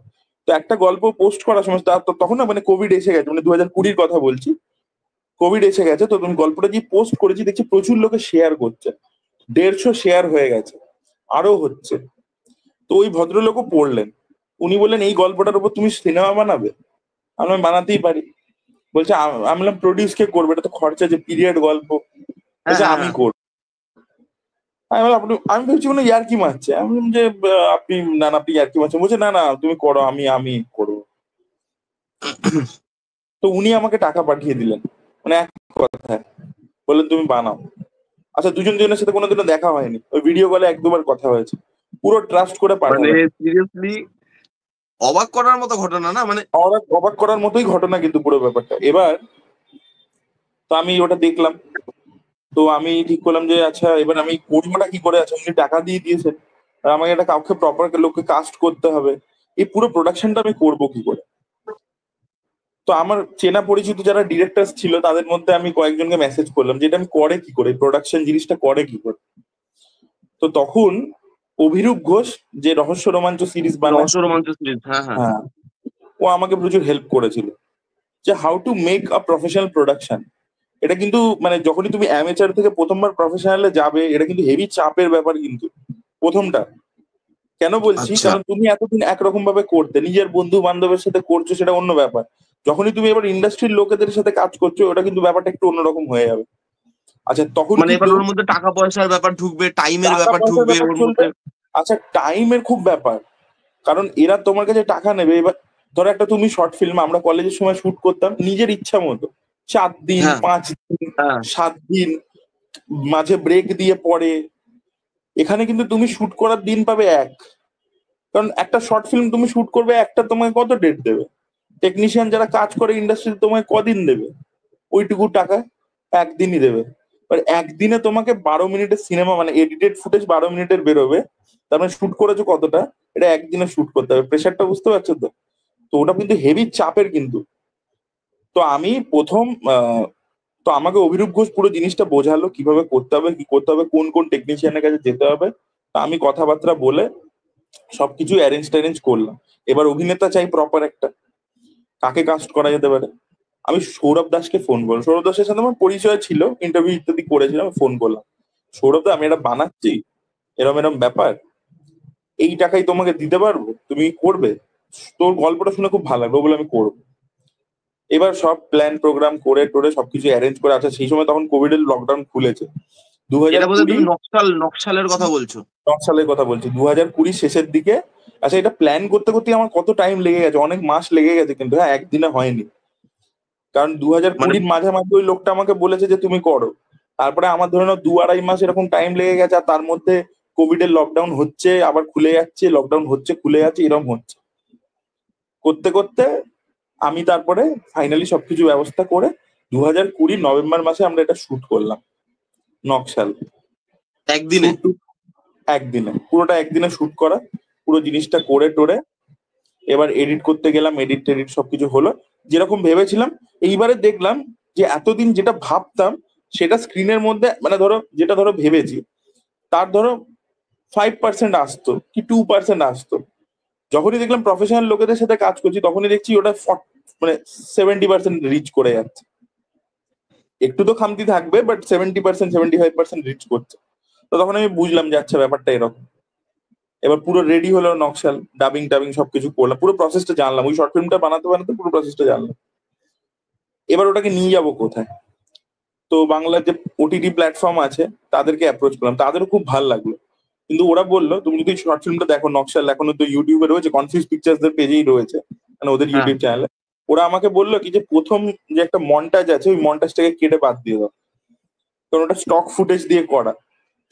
তো একটা গল্প পোস্ট করার সময় তখন না মানে কোভিড এসে গেছে, মানে 2020-র কথা বলছি। কোভিড এসে গেছে, তো তুমি গল্পটা যে পোস্ট করেছি দেখছি প্রচুর লোকে শেয়ার করছে, 150 শেয়ার হয়ে গেছে, আরো হচ্ছে। তো ওই ভদ্রলোকও পড়লেন। উনি বললেন এই গল্পটার উপর তুমি সিনেমা বানাবে? আমি বানাতেই পারি। বলছে আমি বললাম প্রডিউস কে করবে, এটা তো খরচা, যে পিরিয়ড গল্প। হ্যাঁ, বলছে হ্যাঁ, আমি হ্যাঁ। করবো। আমি ভাবছি মানে ইয়ার্কি মারছে। আমি বললাম যে আপনি, না না আপনি ইয়ার্কি মারছেন। বলছে না না তুমি করো, আমি করবো। তো উনি আমাকে টাকা পাঠিয়ে দিলেন, মানে এক কথায় বললেন তুমি বানাও। আচ্ছা, দুজনের সাথে কোনোদিনও দেখা হয়নি, ওই ভিডিও কলে 1-2 বার কথা হয়েছে। পুরো ট্রাস্ট করে মানে পাঠালেন। সিরিয়াসলি অবাক করার মতো ঘটনা না মানে। অবাক করার মতোই ঘটনা কিন্তু পুরো ব্যাপারটা। এবার তো আমি ওটা দেখলাম। তো আমি ঠিক করলাম যে আচ্ছা এবার আমি করবোটা কি করে। আচ্ছা উনি টাকা দিয়ে দিয়েছেন, আর আমাকে একটা কাউকে প্রপার লোককে কাস্ট করতে হবে, এই পুরো প্রোডাকশনটা আমি করবো কি করে। তো আমার চেনা পরিচিত যারা ডিরেক্টর ছিল, তাদের মধ্যে আমি কয়েকজনকে মেসেজ করলাম যে এটা আমি করে কি করে, প্রোডাকশন জিনিসটা করে কি করে। তো তখন অভিরূপ ঘোষ, যে রহস্য রোমাঞ্চ সিরিজ বানায়, রহস্য রোমাঞ্চ সিরিজ, হ্যাঁ, হ্যাঁ। হ্যাঁ, ও আমাকে প্রচুর হেল্প করেছিল যে how to make a professional production. এটা কিন্তু মানে যখনই তুমি অ্যামেচার থেকে প্রথমবার প্রফেশনালে যাবে, এটা কিন্তু হেভি চাপের ব্যাপার কিন্তু প্রথমটা। কেন বলছি, আচ্ছা। কারণ তুমি এতদিন একরকম ভাবে করতে, নিজের বন্ধু বান্ধবের সাথে করছো, সেটা অন্য ব্যাপার। যখনই তুমি এবার ইন্ডাস্ট্রির লোকেদের সাথে কাজ করছো, ওটা কিন্তু ব্যাপারটা একটু অন্যরকম হয়ে যাবে। আচ্ছা তখন মানে এবার কিন্তু ওর মধ্যে টাকা পয়সার ব্যাপার ঢুকবে, টাইমের টাকা ব্যাপার পয়সার ঢুকবে ব্যাপার ওর চলবে। মধ্যে। আচ্ছা টাইমের খুব ব্যাপার, কারণ এরা তোমার কাছে টাকা নেবে। এবার ধরো একটা তুমি শর্ট ফিল্ম আমরা কলেজের সময় শুট করতাম নিজের ইচ্ছা মতো, 4 দিন হ্যাঁ 5 দিন হ্যাঁ 7 দিন, মাঝে ব্রেক দিয়ে পড়ে। এখানে কিন্তু তুমি শুট করার দিন পাবে এক, কারণ একটা শর্ট ফিল্ম তুমি শুট করবে, একটা তোমাকে কত ডেট দেবে? টেকনিশিয়ান যারা কাজ করে ইন্ডাস্ট্রিতে তোমাকে কদিন দেবে? ওইটুকু টাকা একদিনই দেবে। এবার একদিনে তোমাকে 12 মিনিটের সিনেমা, মানে এডিটেড ফুটেজ 12 মিনিটের বেরোবে, তার মানে শুট করেছো কতটা, এটা একদিনে শুট করতে হবে। প্রেশারটা বুঝতে পারছো তো? তো ওটা কিন্তু হেভি চাপের কিন্তু। তো আমি প্রথম তো আমাকে অভিরূপ ঘোষ পুরো জিনিসটা বোঝালো কিভাবে করতে হবে, কি করতে হবে, কোন কোন টেকনিশিয়ানের কাছে যেতে হবে। তা আমি কথাবার্তা বলে সবকিছু অ্যারেঞ্জ ট্যারেঞ্জ করলাম। এবার অভিনেতা চাই প্রপার একটা, কাকে কাস্ট করা যেতে পারে। আমি সৌরভ দাসকে ফোন করলাম, সৌরভ দাসের সাথে আমার পরিচয় ছিল, ইন্টারভিউ ইত্যাদি করেছিলাম, ফোন করলাম, সৌরভ দা আমি এটা বানাচ্ছি, এরম এরম ব্যাপার, এই টাকাই তোমাকে দিতে পারবো, তুমি করবে? তোর গল্পটা শুনে খুব ভালো লাগলো, বলে আমি করবো। এবার সব প্ল্যান প্রোগ্রাম করে টোরে সবকিছু অ্যারেঞ্জ করে, আচ্ছা সেই সময় তখন কোভিড এর লকডাউন খুলেছে, দু হাজার এটা বোধহয় কুড়ি তুমি নকশালের কথা বলছো। সালের কথা বলছি, 2020 শেষের দিকে। আচ্ছা এটা প্ল্যান করতে করতে আমার কত টাইম লেগে গেছে, অনেক মাস লেগে গেছে, কিন্তু হ্যাঁ একদিনে হয়নি। কারণ দু হাজার মানে কুড়ির মাঝামাঝি ওই লোকটা আমাকে বলেছে যে তুমি করো, তারপরে আমার ধরে নাও 2-2.5 মাস এরকম টাইম লেগে গেছে, আর তার মধ্যে কোভিড এর লকডাউন হচ্ছে আবার খুলে যাচ্ছে, লকডাউন হচ্ছে খুলে যাচ্ছে, এরকম হচ্ছে করতে করতে আমি তারপরে ফাইনালি সবকিছু ব্যবস্থা করে 2020 নভেম্বর মাসে আমরা এটা শুট করলাম, নকশাল। একদিনে? শুট একদিনে, পুরোটা একদিনে শুট করা, পুরো জিনিসটা করে টোরে এবার এডিট করতে গেলাম, এডিট টেডিট সবকিছু হলো যেরকম ভেবেছিলাম। এইবারে দেখলাম যে এতদিন যেটা ভাবতাম সেটা স্ক্রিনের মধ্যে, মানে ধরো যেটা ধরো ভেবেছি তার ধরো 5% আসতো কি 2% আসতো, যখনই দেখলাম প্রফেশনাল লোকেদের সাথে কাজ করছি তখনই দেখছি ওটা মানে 70% রিচ করে যাচ্ছে। একটু তো খামতি থাকবে, বাট 70% 75% রিচ করছে। তো তখন আমি বুঝলাম যে আচ্ছা ব্যাপারটা এরকম। এবার পুরো রেডি হলো নকশাল, ডাবিং টাবিং সবকিছু করলাম, পুরো প্রসেসটা জানলাম, ওই শর্ট ফিল্মটা বানাতে বানাতে পুরো প্রসেসটা জানলাম। এবার ওটাকে নিয়ে যাব কোথায়? তো বাংলার যে ওটিটি প্ল্যাটফর্ম আছে তাদেরকে অ্যাপ্রোচ করলাম, তাদেরও খুব ভালো লাগলো। কিন্তু ওরা বললো তুমি যদি শর্ট ফিল্মটা দেখো, নকশাল এখনো তো ইউটিউবে রয়েছে, কনফিউজ পিকচার্স এর পেজেই রয়েছে, মানে ওদের হ্যাঁ ইউটিউব চ্যানেলে। ওরা আমাকে বললো কি যে প্রথম যে একটা মন্টাজ আছে ওই মন্টাজটাকে কেটে বাদ দিয়ে দাও, কারণ ওটা স্টক ফুটেজ দিয়ে করা,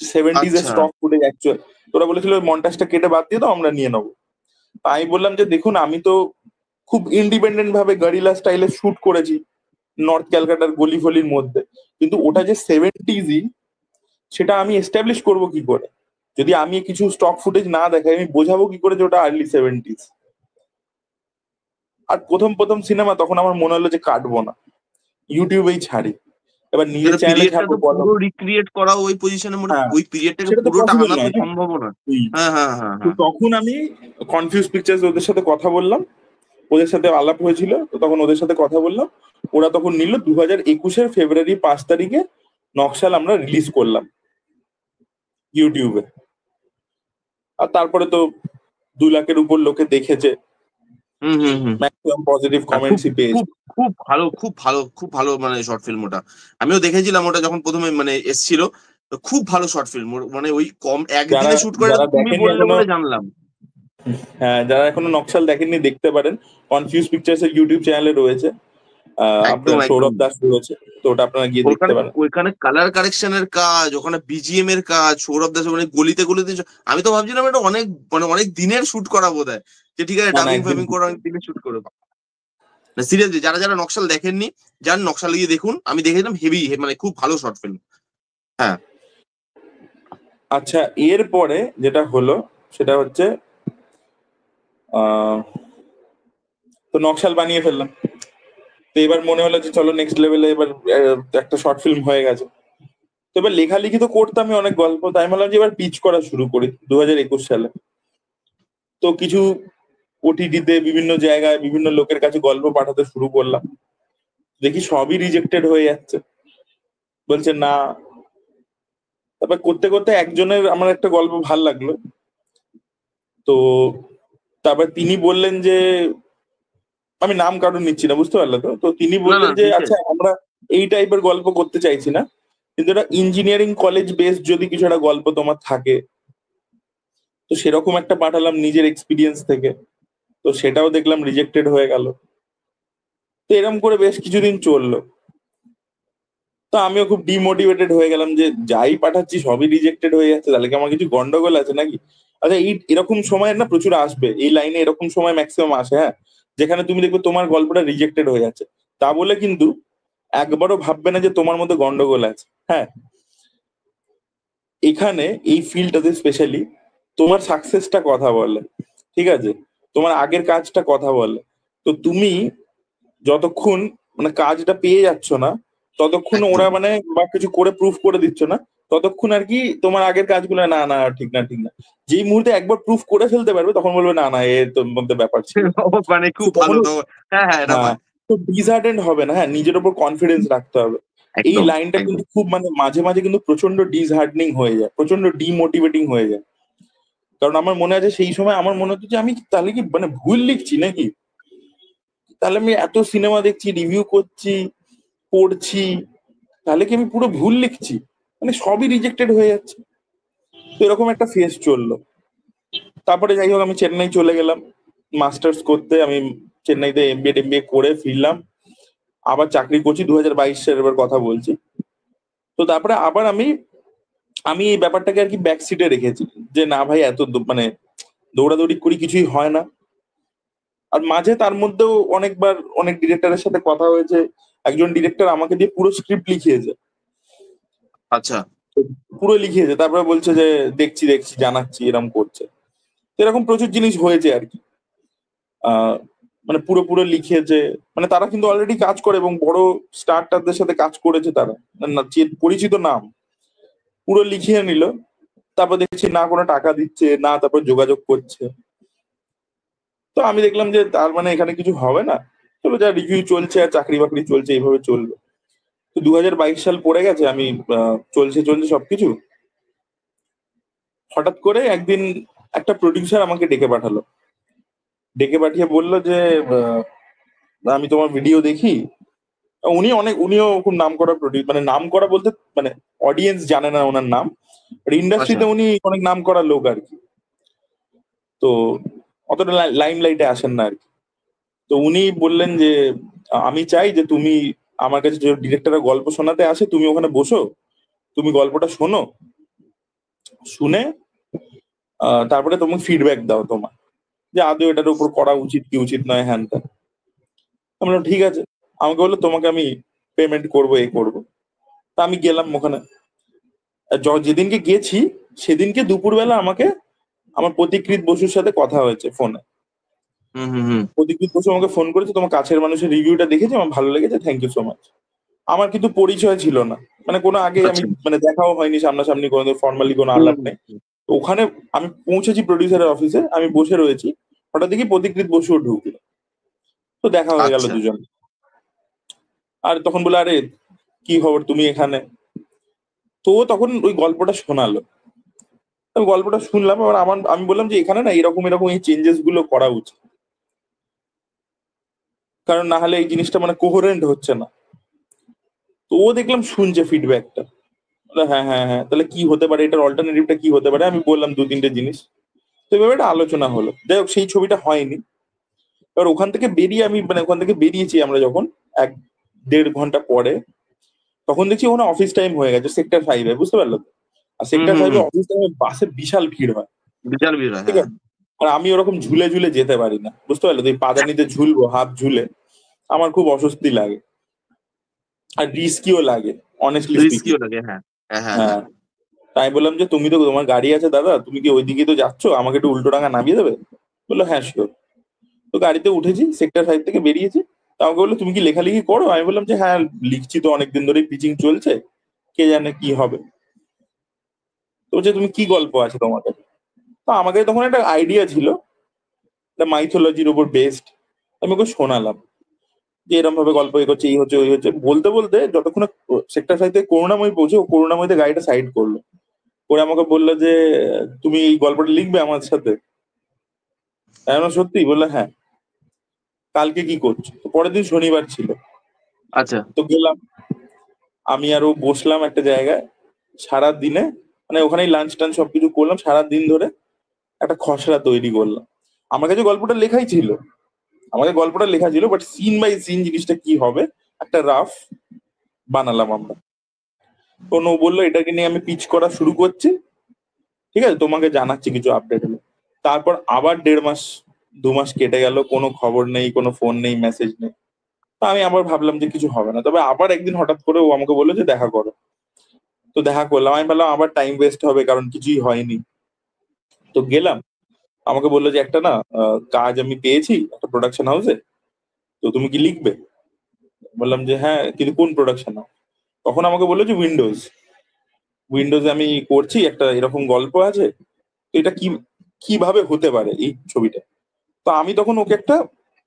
70s এর আচ্ছা। Stock footage actual. ওরা বলেছিল ওই মন্টাজটা কেটে বাদ দিয়ে দাও, আমরা নিয়ে নেবো। আমি বললাম যে দেখুন আমি তো খুব ইন্ডিপেন্ডেন্ট ভাবে গারিলা স্টাইলে শুট করেছি নর্থ ক্যালকাটার গলি ফলির মধ্যে, কিন্তু ওটা যে 70s সেটা আমি এস্টাবলিশ করবো কি করে? যদি আমি কিছু স্টক ফুটেজ না দেখাই আমি বোঝাবো কি করে যে ওটা আর্লি 70s? আর প্রথম প্রথম সিনেমা, তখন আমার মনে হলো যে কাটবো না, ইউটিউবেই ছাড়ি। এবার নিজের সেটা চ্যানেলে পিরিয়ডটা ছাড়বো তো বলো। পুরো রিক্রিয়েট করা ওই পজিশনের মধ্যে, হ্যাঁ ওই পিরিয়ডটাকে সেটা তো পুরোটা পসিবল আনা তো নয় না। সম্ভব না। হুম। হ্যাঁ হ্যাঁ হ্যাঁ তো হ্যাঁ। তখন আমি কনফিউজ পিকচার্স ওদের সাথে কথা বললাম, ওদের সাথে আলাপ হয়েছিল, তো তখন ওদের সাথে কথা বললাম। ওরা তখন নিল 2021-এর ফেব্রুয়ারি 5 তারিখে নকশাল আমরা রিলিজ করলাম ইউটিউবে। আর তারপরে তো 2 লাখের উপর লোকে দেখেছে, হুম হুম হুম। ম্যাক্সিমাম পজিটিভ আর খুব কমেন্টসই পেয়েছে। খুব খুব ভালো, খুব ভালো, খুব ভালো মানে শর্ট ফিল্ম ওটা। আমিও দেখেছিলাম ওটা যখন প্রথমে মানে এসছিল। তো খুব ভালো শর্ট ফিল্ম, মানে ওই কম যারা একদিনে শুট করে, যারা তুমি দেখেননি বললে এখনো, বলে জানলাম। হ্যাঁ যারা এখনো নকশাল দেখেননি দেখতে পারেন, কনফিউজ পিকচার্স এর ইউটিউব চ্যানেলে রয়েছে। একদম আপনার একদম। সৌরভ দাস রয়েছে, তো ওটা আপনারা গিয়ে দেখতে ওখানে পারেন। ওইখানে কালার কারেকশনের কাজ, ওখানে বিজিএম এর কাজ, সৌরভ দাস ওখানে গলিতে গলিতে আমি তো ভাবছিলাম এটা অনেক মানে অনেক দিনের শুট করা বোধহয়, যে ঠিক আছে না না ডাবিং একদম ফাবিং করে অনেক দিনের শুট করে। না সিরিয়াসলি, যারা যারা নকশাল দেখেননি, যান নকশাল গিয়ে দেখুন। আমি দেখেছিলাম হেভি, মানে খুব ভালো শর্ট ফিল্ম। হ্যাঁ। আচ্ছা এরপরে যেটা হলো সেটা হচ্ছে আহ তো নকশাল বানিয়ে ফেললাম। তো এবার মনে হলো যে চলো নেক্সট লেভেলে, এবার একটা শর্ট ফিল্ম হয়ে গেছে। তো এবার লেখালেখি তো করতামই অনেক গল্প, তাই ভাবলাম যে এবার পিচ করা শুরু করি 2021 সালে। তো কিছু ওটিটিতে বিভিন্ন জায়গায় বিভিন্ন লোকের কাছে গল্প পাঠাতে শুরু করলাম, দেখি সবই রিজেক্টেড হয়ে যাচ্ছে, বলছে না। তারপর করতে করতে একজনের আমার একটা গল্প ভাল লাগলো, তো তারপর তিনি বললেন যে, আমি নাম কারণ নিচ্ছি না, বুঝতে পারলে তো? তো তিনি না না বললেন যে ঠিক আচ্ছা আছে। আমরা এই টাইপের গল্প করতে চাইছি না, কিন্তু এটা ইঞ্জিনিয়ারিং কলেজ বেস যদি কিছু একটা গল্প তোমার থাকে, তো সেরকম একটা পাঠালাম নিজের এক্সপিরিয়েন্স থেকে। তো সেটাও দেখলাম রিজেক্টেড হয়ে গেল। তো এরকম করে বেশ কিছুদিন চললো। তো আমিও খুব ডিমোটিভেটেড হয়ে গেলাম যে যাই পাঠাচ্ছি সবই রিজেক্টেড হয়ে যাচ্ছে, তাহলে কি আমার কিছু গন্ডগোল আছে নাকি? আচ্ছা, এরকম সময় না প্রচুর আসবে, এই লাইনে এরকম সময় ম্যাক্সিমাম আসে, হ্যাঁ, যেখানে তুমি দেখবে তোমার গল্পটা রিজেক্টেড হয়ে যাচ্ছে, তা বলে কিন্তু একবারও ভাববে না যে তোমার মধ্যে গন্ডগোল আছে। হ্যাঁ, এখানে এই ফিল্ডটাতে স্পেশালি তোমার সাকসেসটা কথা বলে, ঠিক আছে, তোমার আগের কাজটা কথা বলে। তো তুমি যতক্ষণ মানে কাজটা পেয়ে যাচ্ছ না, ততক্ষণ ওরা একদম। মানে বা কিছু করে প্রুফ করে দিচ্ছ না, ততক্ষণ আর কি তোমার আগের কাজগুলো না না ঠিক না ঠিক না। যেই মুহূর্তে একবার প্রুফ করে ফেলতে পারবে তখন বলবে না না এর তোর মধ্যে ব্যাপার ছিল। ও মানে তো খুব ভালো তখন তো। হ্যাঁ, হ্যাঁ, এটা হ্যাঁ, হয়। তো ডিসহার্টেন্ড হবে না, হ্যাঁ, নিজের উপর কনফিডেন্স রাখতে হবে। এই একদম, লাইনটা একদম। কিন্তু খুব মানে মাঝে মাঝে কিন্তু প্রচন্ড ডিসহার্টনিং হয়ে যায়, প্রচন্ড ডিমোটিভেটিং হয়ে যায়। কারণ আমার মনে আছে সেই সময় আমার মনে হতো যে আমি তাহলে কি মানে ভুল লিখছি নাকি, তাহলে আমি এত সিনেমা দেখছি, রিভিউ করছি, পড়ছি, তাহলে কি আমি পুরো ভুল লিখছি, মানে সবই রিজেক্টেড হয়ে যাচ্ছে। তো এরকম একটা ফেজ চললো। তারপরে যাই হোক আমি চেন্নাই চলে গেলাম মাস্টার্স করতে। আমি চেন্নাইতে এমবিএ করে ফিরলাম, আবার চাকরি করছি 2022 সালের এবার কথা বলছি। তো তারপরে আবার আমি আমি এই ব্যাপারটাকে আর কি ব্যাক সিটে রেখেছি, যে না ভাই এত মানে দৌড়াদৌড়ি করি কিছুই হয় না। আর মাঝে তার মধ্যেও অনেকবার অনেক ডিরেক্টরের সাথে কথা হয়েছে, একজন ডিরেক্টর আমাকে দিয়ে পুরো স্ক্রিপ্ট লিখিয়েছে, আচ্ছা। পুরো লিখিয়েছে, তারপরে বলছে যে দেখছি দেখছি জানাচ্ছি, এরকম করছে। তো এরকম প্রচুর জিনিস হয়েছে আর কি। আহ মানে পুরো পুরো লিখিয়েছে, মানে তারা কিন্তু অলরেডি কাজ করে এবং বড় স্টারটারদের সাথে কাজ করেছে তারা, না যে পরিচিত নাম, পুরো লিখিয়ে নিল। তারপর দেখছি না কোনো টাকা দিচ্ছে না, তারপর যোগাযোগ করছে। তো আমি দেখলাম যে তার মানে এখানে কিছু হবে না, চলো যা রিভিউ চলছে আর চাকরি বাকরি চলছে এইভাবে চলবে। তো 2022 সাল পড়ে গেছে, আমি চলছে চলছে সবকিছু। হঠাৎ করে একদিন একটা প্রডিউসার আমাকে ডেকে পাঠালো, ডেকে পাঠিয়ে বললো যে আহ, আমি তোমার ভিডিও দেখি। উনিও খুব নাম করা মানে নাম করা বলতে মানে অডিয়েন্স জানে না ওনার নাম, আচ্ছা, ইন্ডাস্ট্রিতে উনি অনেক নাম করা লোক আর কি। তো অতটা লাইম লাইটে আসেন না আর কি। তো উনি বললেন যে আমি চাই যে তুমি আমার কাছে যে ডিরেক্টরের গল্প শোনাতে আসে তুমি ওখানে বসো, তুমি গল্পটা শোনো, শুনে তারপরে তুমি ফিডব্যাক দাও তোমার, যে আদৌ এটার উপর করা উচিত কি উচিত নয়, হ্যান ত্যান। আমি বললাম ঠিক আছে। আমাকে বললো তোমাকে আমি পেমেন্ট করবো, এ করবো। তা আমি গেলাম ওখানে। আর যেদিনকে গেছি সেদিনকে দুপুরবেলা আমাকে আমার প্রতিকৃত বসুর সাথে কথা হয়েছে ফোনে। হুম, হুম, হুম। প্রতিকৃত বসু আমাকে ফোন করেছে, তোমার কাছের মানুষের রিভিউটা দেখেছি, আমার ভালো লেগেছে, থ্যাংক ইউ সো মাচ। আমার কিন্তু পরিচয় ছিল না, মানে কোনো আগে আমি আচ্ছা। মানে দেখাও হয়নি সামনাসামনি, কোনো ফর্মালি কোনো হুম, আলাপ হুম, নেই। তো ওখানে আমি পৌঁছেছি প্রডিউসারের অফিসে, আমি বসে রয়েছি, হঠাৎ দেখি প্রতিকৃত বসুও ঢুকলো। তো দেখা হয়ে গেল আচ্ছা। দুজন। আর তখন বলে আরে কি খবর তুমি এখানে। তো ও তখন ওই গল্পটা শোনালো, আমি গল্পটা শুনলাম। এবার আমি বললাম যে এখানে না এরকম এরকম এই চেঞ্জেস গুলো করা উচিত, কারণ না হলে এই জিনিসটা মানে কোহেরেন্ট হচ্ছে না। তো ও দেখলাম শুনছে ফিডব্যাকটা, হ্যাঁ হ্যাঁ হ্যাঁ, তাহলে কি হতে পারে, এটার অল্টারনেটিভটা কি হতে পারে, আমি বললাম দু তিনটে জিনিস। তো এভাবে একটা আলোচনা হলো, যাই হোক সেই ছবিটা হয়নি। এবার ওখান থেকে বেরিয়ে আমি মানে ওখান থেকে বেরিয়েছি আমরা যখন 1-1.5 ঘন্টা পরে, তখন দেখছি ওখানে অফিস টাইম হয়ে গেছে সেক্টর 5-এ, বুঝতে পারলো তো? আর হুম, সেক্টর হুম, 5-এ হুম। অফিস টাইমে বাসে বিশাল ভিড় হয়, বিশাল ভিড় হয়, ঠিক হ্যাঁ। আছে। আর আমি ওরকম ঝুলে ঝুলে যেতে পারি না, বুঝতে পারলো তো, এই পাদানিতে ঝুলবো হাফ ঝুলে, আমার খুব অস্বস্তি লাগে আর রিস্কিও লাগে, অনেস্টলি স্পিকিং। রিস্কিও লাগে, হ্যাঁ। হ্যাঁ, হ্যাঁ, হ্যাঁ। হ্যাঁ। তাই বললাম যে তুমি তো তোমার গাড়ি আছে দাদা, তুমি কি ওইদিকে তো যাচ্ছ, আমাকে একটু উল্টোডাঙা নামিয়ে দেবে? বললো হ্যাঁ শিওর। তো গাড়িতে উঠেছি, সেক্টর 5 থেকে বেরিয়েছি। তা আমাকে বললো তুমি কি লেখালেখি করো? আমি বললাম যে হ্যাঁ লিখছি তো, অনেকদিন ধরেই পিচিং চলছে, কে জানে কি হবে। তো বলছে তুমি কি গল্প আছে তোমার কাছে? তো আমাকে তখন একটা আইডিয়া ছিল, একটা মাইথোলজির উপর বেসড। আমি ওকে শোনালাম যে এরকম ভাবে গল্প এ করছে, এই হচ্ছে ওই হচ্ছে, বলতে বলতে যতক্ষণ সেক্টর 5 থেকে করুণাময়ী পৌঁছে, ও করুণাময়ীতে গাড়িটা সাইড করলো, করে আমাকে বললো যে তুমি এই গল্পটা লিখবে আমার সাথে? আমি বললাম, সত্যি? বললো হ্যাঁ। কালকে কি করছো? তো পরের দিন শনিবার ছিল। আচ্ছা। তো গেলাম, আমি আর ও বসলাম একটা জায়গায়, সারা দিনে মানে ওখানেই লাঞ্চ টাঞ্চ সবকিছু করলাম, সারা দিন ধরে একটা খসড়া তৈরি করলাম। আমার কাছে গল্পটা লেখাই ছিল, আমাকে গল্পটা লেখা ছিল, বাট সিন বাই সিন জিনিসটা কি হবে একটা রাফ বানালাম আমরা। কোনো বললো এটাকে নিয়ে আমি পিচ করা শুরু করছি, ঠিক আছে, তোমাকে জানাচ্ছি কিছু আপডেট হলে। তারপর আবার 1.5 মাস 2 মাস কেটে গেল, কোনো খবর নেই, কোনো ফোন নেই, মেসেজ নেই। তো আমি আবার ভাবলাম যে কিছু হবে না, তবে আবার একদিন হঠাৎ করে ও আমাকে বললো যে দেখা করো। তো দেখা করলাম, আমি ভাবলাম আবার টাইম ওয়েস্ট হবে কারণ কিছুই হয়নি। তো গেলাম, আমাকে বললো যে একটা না কাজ আমি পেয়েছি একটা প্রোডাকশন হাউসে, তো তুমি কি লিখবে? বললাম যে হ্যাঁ, কিন্তু কোন প্রোডাকশন হাউস? তখন আমাকে বললো যে উইন্ডোজে আমি করছি, একটা এরকম গল্প আছে, তো এটা কিভাবে হতে পারে এই ছবিটা। তো আমি তখন ওকে একটা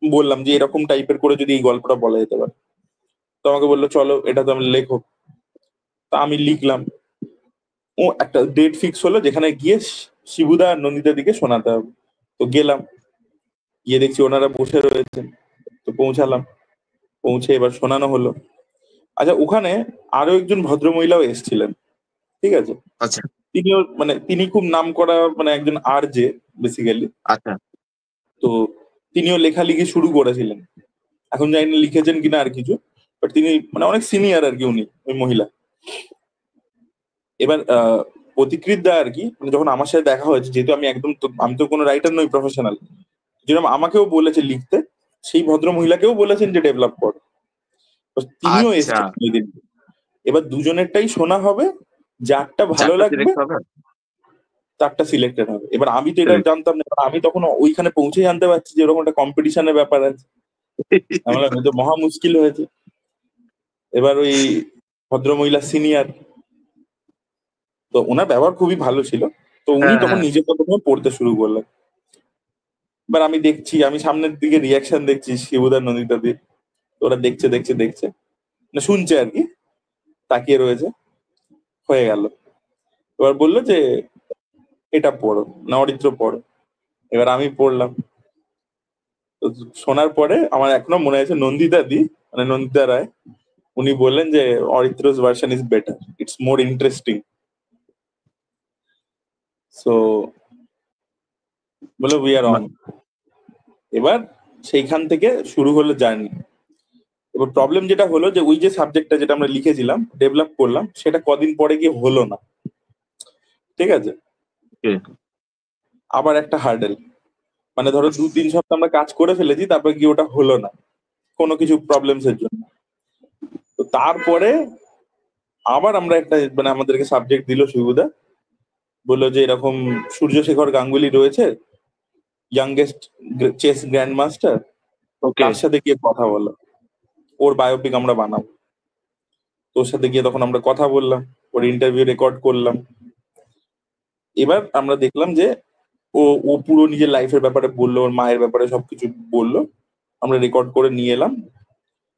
বললাম যে এরকম টাইপের করে যদি এই গল্পটা বলা যেতে পারে। তো আমাকে বললো চলো এটা তো আমি লেখো। তা আমি লিখলাম, ও একটা ডেট ফিক্স হলো যেখানে গিয়ে শিবুদা আর নন্দিতা দিকে শোনাতে হবে। তো গেলাম, গিয়ে দেখছি ওনারা বসে রয়েছেন। তো পৌঁছালাম, পৌঁছে এবার শোনানো হলো। আচ্ছা, ওখানে আরো একজন ভদ্রমহিলাও এসেছিলেন, ঠিক আছে। আচ্ছা তিনিও মানে তিনি খুব নাম করা মানে একজন আরজে বেসিক্যালি। আচ্ছা তো তিনিও লেখালেখি শুরু করেছিলেন, এখন জানি না লিখেছেন কিনা আর কিছু, বাট তিনি মানে অনেক সিনিয়র আর কি উনি, ওই মহিলা। এবার প্রতিকৃত দা আর কি, মানে যখন আমার সাথে দেখা হয়েছে, যেহেতু আমি একদম আমি তো কোনো রাইটার নই প্রফেশনাল, যেরকম আমাকেও বলেছে লিখতে, সেই ভদ্র মহিলাকেও বলেছেন যে ডেভেলপ করো। তো তিনিও আচ্ছা। এসছেন ওই দিন। এবার দুজনেরটাই শোনা হবে, যারটা ভালো চারটা লাগবে সিলেক্ট হবে। তারটা সিলেক্টেড হবে। এবার আমি তো এটা জানতাম না, এবার আমি তখন ওইখানে পৌঁছে জানতে পারছি যে এরকম একটা কম্পিটিশনের ব্যাপার আছে। আমি বললাম, এ তো মহা মুশকিল হয়েছে। এবার ওই ভদ্রমহিলা সিনিয়র, তো ওনার ব্যবহার খুবই ভালো ছিল। তো উনি হ্যাঁ তখন হ্যাঁ। নিজে প্রথমে পড়তে শুরু করলেন। এবার আমি দেখছি, আমি সামনের দিকে রিয়াকশন দেখছি শিবুদার নন্দিতা দিয়ে। তো ওরা দেখছে দেখছে দেখছে, না শুনছে আর কি, তাকিয়ে রয়েছে। হয়ে গেল। এবার বললো যে এটা পড়ো না অরিত্র পড়ো। এবার আমি পড়লাম। তো শোনার পরে আমার এখনো মনে আছে নন্দিতা দি, মানে নন্দিতা রায়, উনি বললেন যে Aritra's version is better, it's more interesting. So বলে উই আর অন। এবার সেইখান থেকে শুরু হলো জার্নি। এবার প্রবলেম যেটা হলো যে ওই যে সাবজেক্টটা যেটা আমরা লিখেছিলাম ডেভেলপ করলাম, সেটা কদিন পরে গিয়ে হলো না, ঠিক আছে। Okay. আবার একটা হার্ডেল, মানে ধরো 2-3 সপ্তাহ আমরা কাজ করে ফেলেছি, তারপর গিয়ে ওটা হলো না কোনো কিছু প্রবলেমস এর জন্য। তো তারপরে আবার আমরা একটা মানে আমাদেরকে সাবজেক্ট দিল শিবুদা, বললো যে এরকম সূর্যশেখর গাঙ্গুলি রয়েছে, ইয়াংগেস্ট চেস গ্র্যান্ড মাস্টার, ওকে। তার সাথে গিয়ে কথা বলো, ওর বায়োপিক আমরা বানাবো। তোর সাথে গিয়ে তখন আমরা কথা বললাম, ওর ইন্টারভিউ রেকর্ড করলাম। এবার আমরা দেখলাম যে ও ও পুরো নিজের লাইফের ব্যাপারে বললো, ওর মায়ের ব্যাপারে সবকিছু বললো, আমরা রেকর্ড করে নিয়ে এলাম।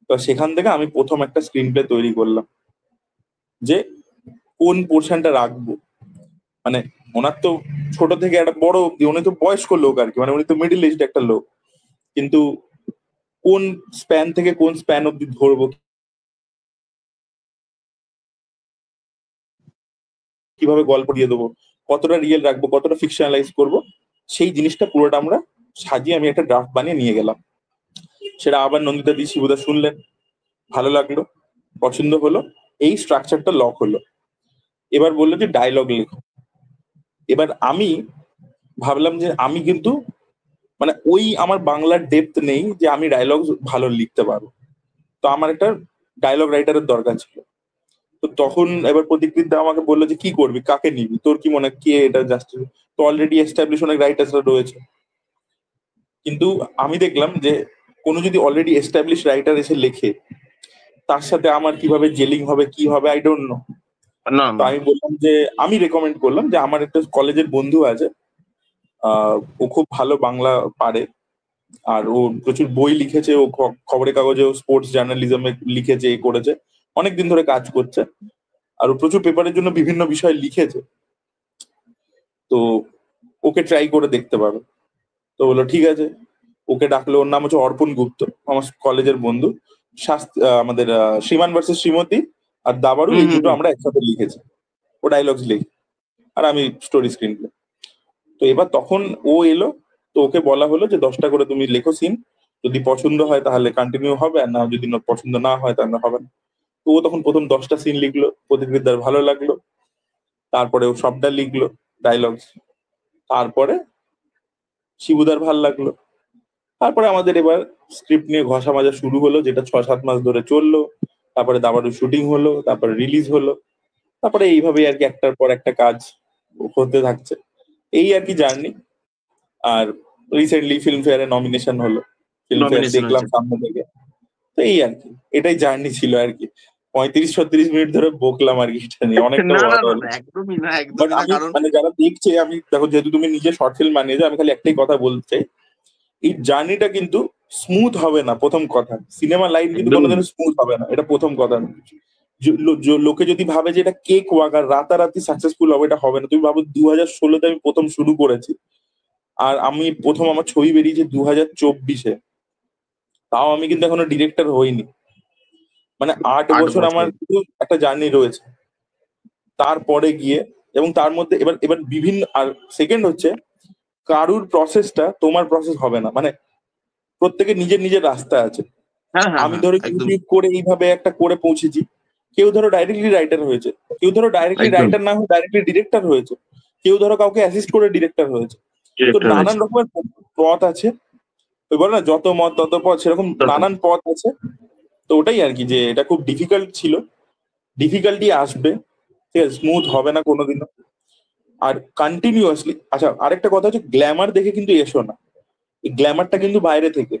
তো সেখান থেকে আমি প্রথম একটা স্ক্রিন প্লে তৈরি করলাম যে কোন পোর্শনটা রাখবো। মানে ওনার তো ছোট থেকে একটা বড় অব্দি উনি তো বয়স্ক লোক আর কি, মানে উনি তো মিডিল এজড একটা লোক, কিন্তু কোন স্প্যান থেকে কোন স্প্যান অব্দি ধরবো, কিভাবে গল্প দিয়ে দেবো, কতটা রিয়েল রাখবো, কতটা ফিকশনালাইজ করব, সেই জিনিসটা পুরোটা আমরা সাজিয়ে আমি একটা ড্রাফট বানিয়ে নিয়ে গেলাম। সেটা আবার নন্দিতা দি শিবুদা শুনলেন, ভালো লাগলো, পছন্দ হলো, এই স্ট্রাকচারটা লক হলো। এবার বললো যে ডায়লগ লেখো। এবার আমি ভাবলাম যে আমি কিন্তু মানে ওই আমার বাংলার ডেপথ নেই যে আমি ডায়লগ ভালো লিখতে পারবো। তো আমার একটা ডায়লগ রাইটারের দরকার ছিল। তো তখন এবার প্রতিকৃত দা আমাকে বললো যে কি করবি, কাকে নিবি, তোর কি মনে হয় কে এটা জাস্ট। তো অলরেডি এস্টাবলিশ অনেক রাইটার্সরা রয়েছে, কিন্তু আমি দেখলাম যে কোনো যদি অলরেডি এস্টাবলিশ রাইটার এসে লেখে, তার সাথে আমার কিভাবে জেলিং হবে কি হবে আই ডোন্ট নো। না তো না। আমি বললাম যে আমি রেকমেন্ড করলাম যে আমার একটা কলেজের বন্ধু আছে, ও খুব ভালো বাংলা পারে, আর ও প্রচুর বই লিখেছে, ও খবরের কাগজে স্পোর্টস জার্নালিজমে লিখেছে, এ করেছে, অনেকদিন ধরে কাজ করছে, আর ও প্রচুর পেপারের জন্য বিভিন্ন বিষয় লিখেছে। তো ওকে ট্রাই করে দেখতে পারো। তো বললো ঠিক আছে। ওকে ডাকলো, ওর নাম হচ্ছে অর্পণ গুপ্ত, আমার কলেজের বন্ধু। আমাদের শ্রীমান ভার্সেস শ্রীমতী আর দাবারু, হুম এই হুম দুটো হুম। আমরা একসাথে লিখেছি। ও ডায়লগস লিখে আর আমি স্টোরি স্ক্রিন প্লে। তো এবার তখন ও এলো, তো ওকে বলা হলো যে 10টা করে তুমি লেখো সিন, যদি পছন্দ হয় তাহলে কন্টিনিউ হবে, আর না যদি পছন্দ না হয় তাহলে হবে না। তো ও তখন প্রথম 10টা সিন লিখলো, প্রদীপদার ভালো লাগলো, তারপরে ও সবটা লিখলো ডায়লগ, তারপরে শিবুদার ভাল লাগলো, তারপরে আমাদের এবার স্ক্রিপ্ট নিয়ে ঘষা মাজা শুরু হলো, যেটা 6-7 মাস ধরে চললো। তারপরে দাবারু শুটিং হলো, তারপরে রিলিজ হলো, তারপরে এইভাবেই আর কি একটার পর একটা কাজ হতে থাকছে, এই আর কি জার্নি। আর রিসেন্টলি ফিল্ম ফেয়ারে নমিনেশন হলো, ফিল্ম ফেয়ার নমিনেশন দেখলাম হয়েছে। সামনে থেকে। তো এই আর কি, এটাই জার্নি ছিল আর কি। 35-36 মিনিট ধরে বকলাম আর কি, এটা নিয়ে অনেকটা না না বড় না হলো। না, একদমই না, বাট একদমই না, আমি কারণ মানে যারা দেখছে, আমি দেখো যেহেতু তুমি নিজে শর্ট ফিল্ম বানিয়েছো, আমি খালি একটাই কথা বলতে চাই, এই জার্নিটা কিন্তু স্মুথ হবে না। প্রথম কথা, সিনেমা লাইন কিন্তু একদমই কোনোদিনও স্মুথ হবে না, এটা প্রথম কথা। লোকে যদি ভাবে যে এটা কেক ওয়াক আর রাতারাতি সাকসেসফুল হবে, এটা হবে না। তুমি ভাবো 2016-তে আমি প্রথম শুরু করেছি, আর আমি প্রথম আমার ছবি বেরিয়েছে 2024-এ, তাও আমি কিন্তু এখনো ডিরেক্টর হইনি। মানে 8 বছর 8 বছর। আমার কিন্তু একটা জার্নি রয়েছে। তারপরে গিয়ে, এবং তার মধ্যে এবার এবার বিভিন্ন, আর সেকেন্ড হচ্ছে, কারুর প্রসেসটা তোমার প্রসেস হবে না। মানে প্রত্যেকের নিজের নিজের রাস্তা আছে। হ্যাঁ হ্যাঁ আমি হ্যাঁ, ধরো একদম ইউটিউব করে এইভাবে একটা করে পৌঁছেছি, কেউ ধরো ডাইরেক্টলি রাইটার হয়েছে, কেউ ধরো ডাইরেক্টলি একদম রাইটার না হয়ে ডাইরেক্টলি ডিরেক্টর হয়েছে, কেউ ধরো কাউকে অ্যাসিস্ট করে ডিরেক্টর হয়েছে। তো ডিরেক্টর নানান হয়েছে। রকমের পথ আছে। ওই বলে না, যত মত তত পথ, সেরকম নানান পথ আছে। তো ওটাই আর কি, যে এটা খুব ডিফিকাল্ট ছিল, ডিফিকাল্টি আসবে, ঠিক আছে, স্মুথ হবে না কোনোদিনও। আর কন্টিনিউয়াসলি, আচ্ছা আরেকটা কথা হচ্ছে, গ্ল্যামার দেখে কিন্তু এসো না, এই গ্ল্যামারটা কিন্তু বাইরে থেকে,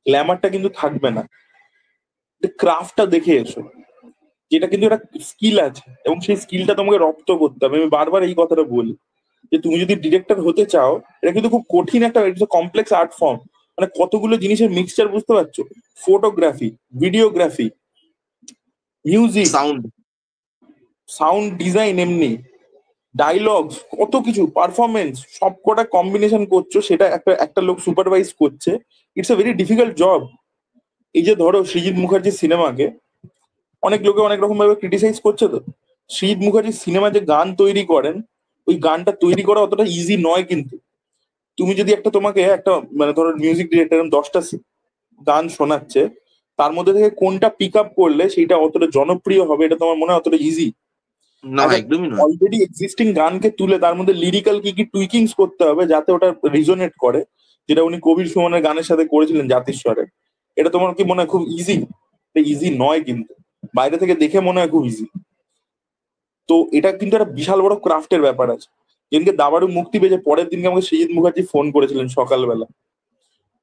গ্ল্যামারটা কিন্তু থাকবে না, ক্রাফটটা দেখে এসো, যেটা কিন্তু একটা স্কিল আছে, এবং সেই স্কিলটা তোমাকে রপ্ত করতে হবে। আমি বারবার এই কথাটা বলি, যে তুমি যদি ডিরেক্টর হতে চাও, এটা কিন্তু খুব কঠিন একটা কমপ্লেক্স আর্ট ফর্ম। মানে কতগুলো জিনিসের মিক্সচার, বুঝতে পারছো? Photography, videography, music, sound. Sound design, এমনি ডায়লগ, কত কিছু, পারফরমেন্স, সব কটা কম্বিনেশন করছো, সেটা একটা একটা লোক সুপারভাইজ করছে। It's a very difficult job. এই যে ধরো সৃজিত মুখার্জির সিনেমাকে অনেক লোকে অনেক রকম ভাবে ক্রিটিসাইজ করছে, তো সৃজিত মুখার্জির সিনেমা যে গান তৈরি করেন, ওই গানটা তৈরি করা অতটা ইজি নয় কিন্তু। তুমি যদি একটা, তোমাকে একটা, মানে ধরো মিউজিক ডিরেক্টর 10টা গান শোনাচ্ছে, তার মধ্যে থেকে কোনটা পিক আপ করলে সেইটা অতটা জনপ্রিয় হবে, এটা তোমার মনে হয় অতটা ইজি? না, আচ্ছা, একদমই নয়। অলরেডি এক্সিস্টিং গানকে তুলে তার মধ্যে লিরিক্যাল কি কি টুইকিংস করতে হবে যাতে ওটা রিজোনেট করে, যেটা উনি কবির সুমনের গানের সাথে করেছিলেন জাতিস্বরে, এটা তোমার কি মনে হয় খুব ইজি? ইজি নয় কিন্তু, বাইরে থেকে দেখে মনে হয় খুব ইজি। তো এটা কিন্তু একটা বিশাল বড় ক্রাফটের ব্যাপার আছে। যেদিনকে দাবারু মুক্তি পেয়েছে, পরের দিনকে আমাকে সৃজিত মুখার্জি ফোন করেছিলেন সকালবেলা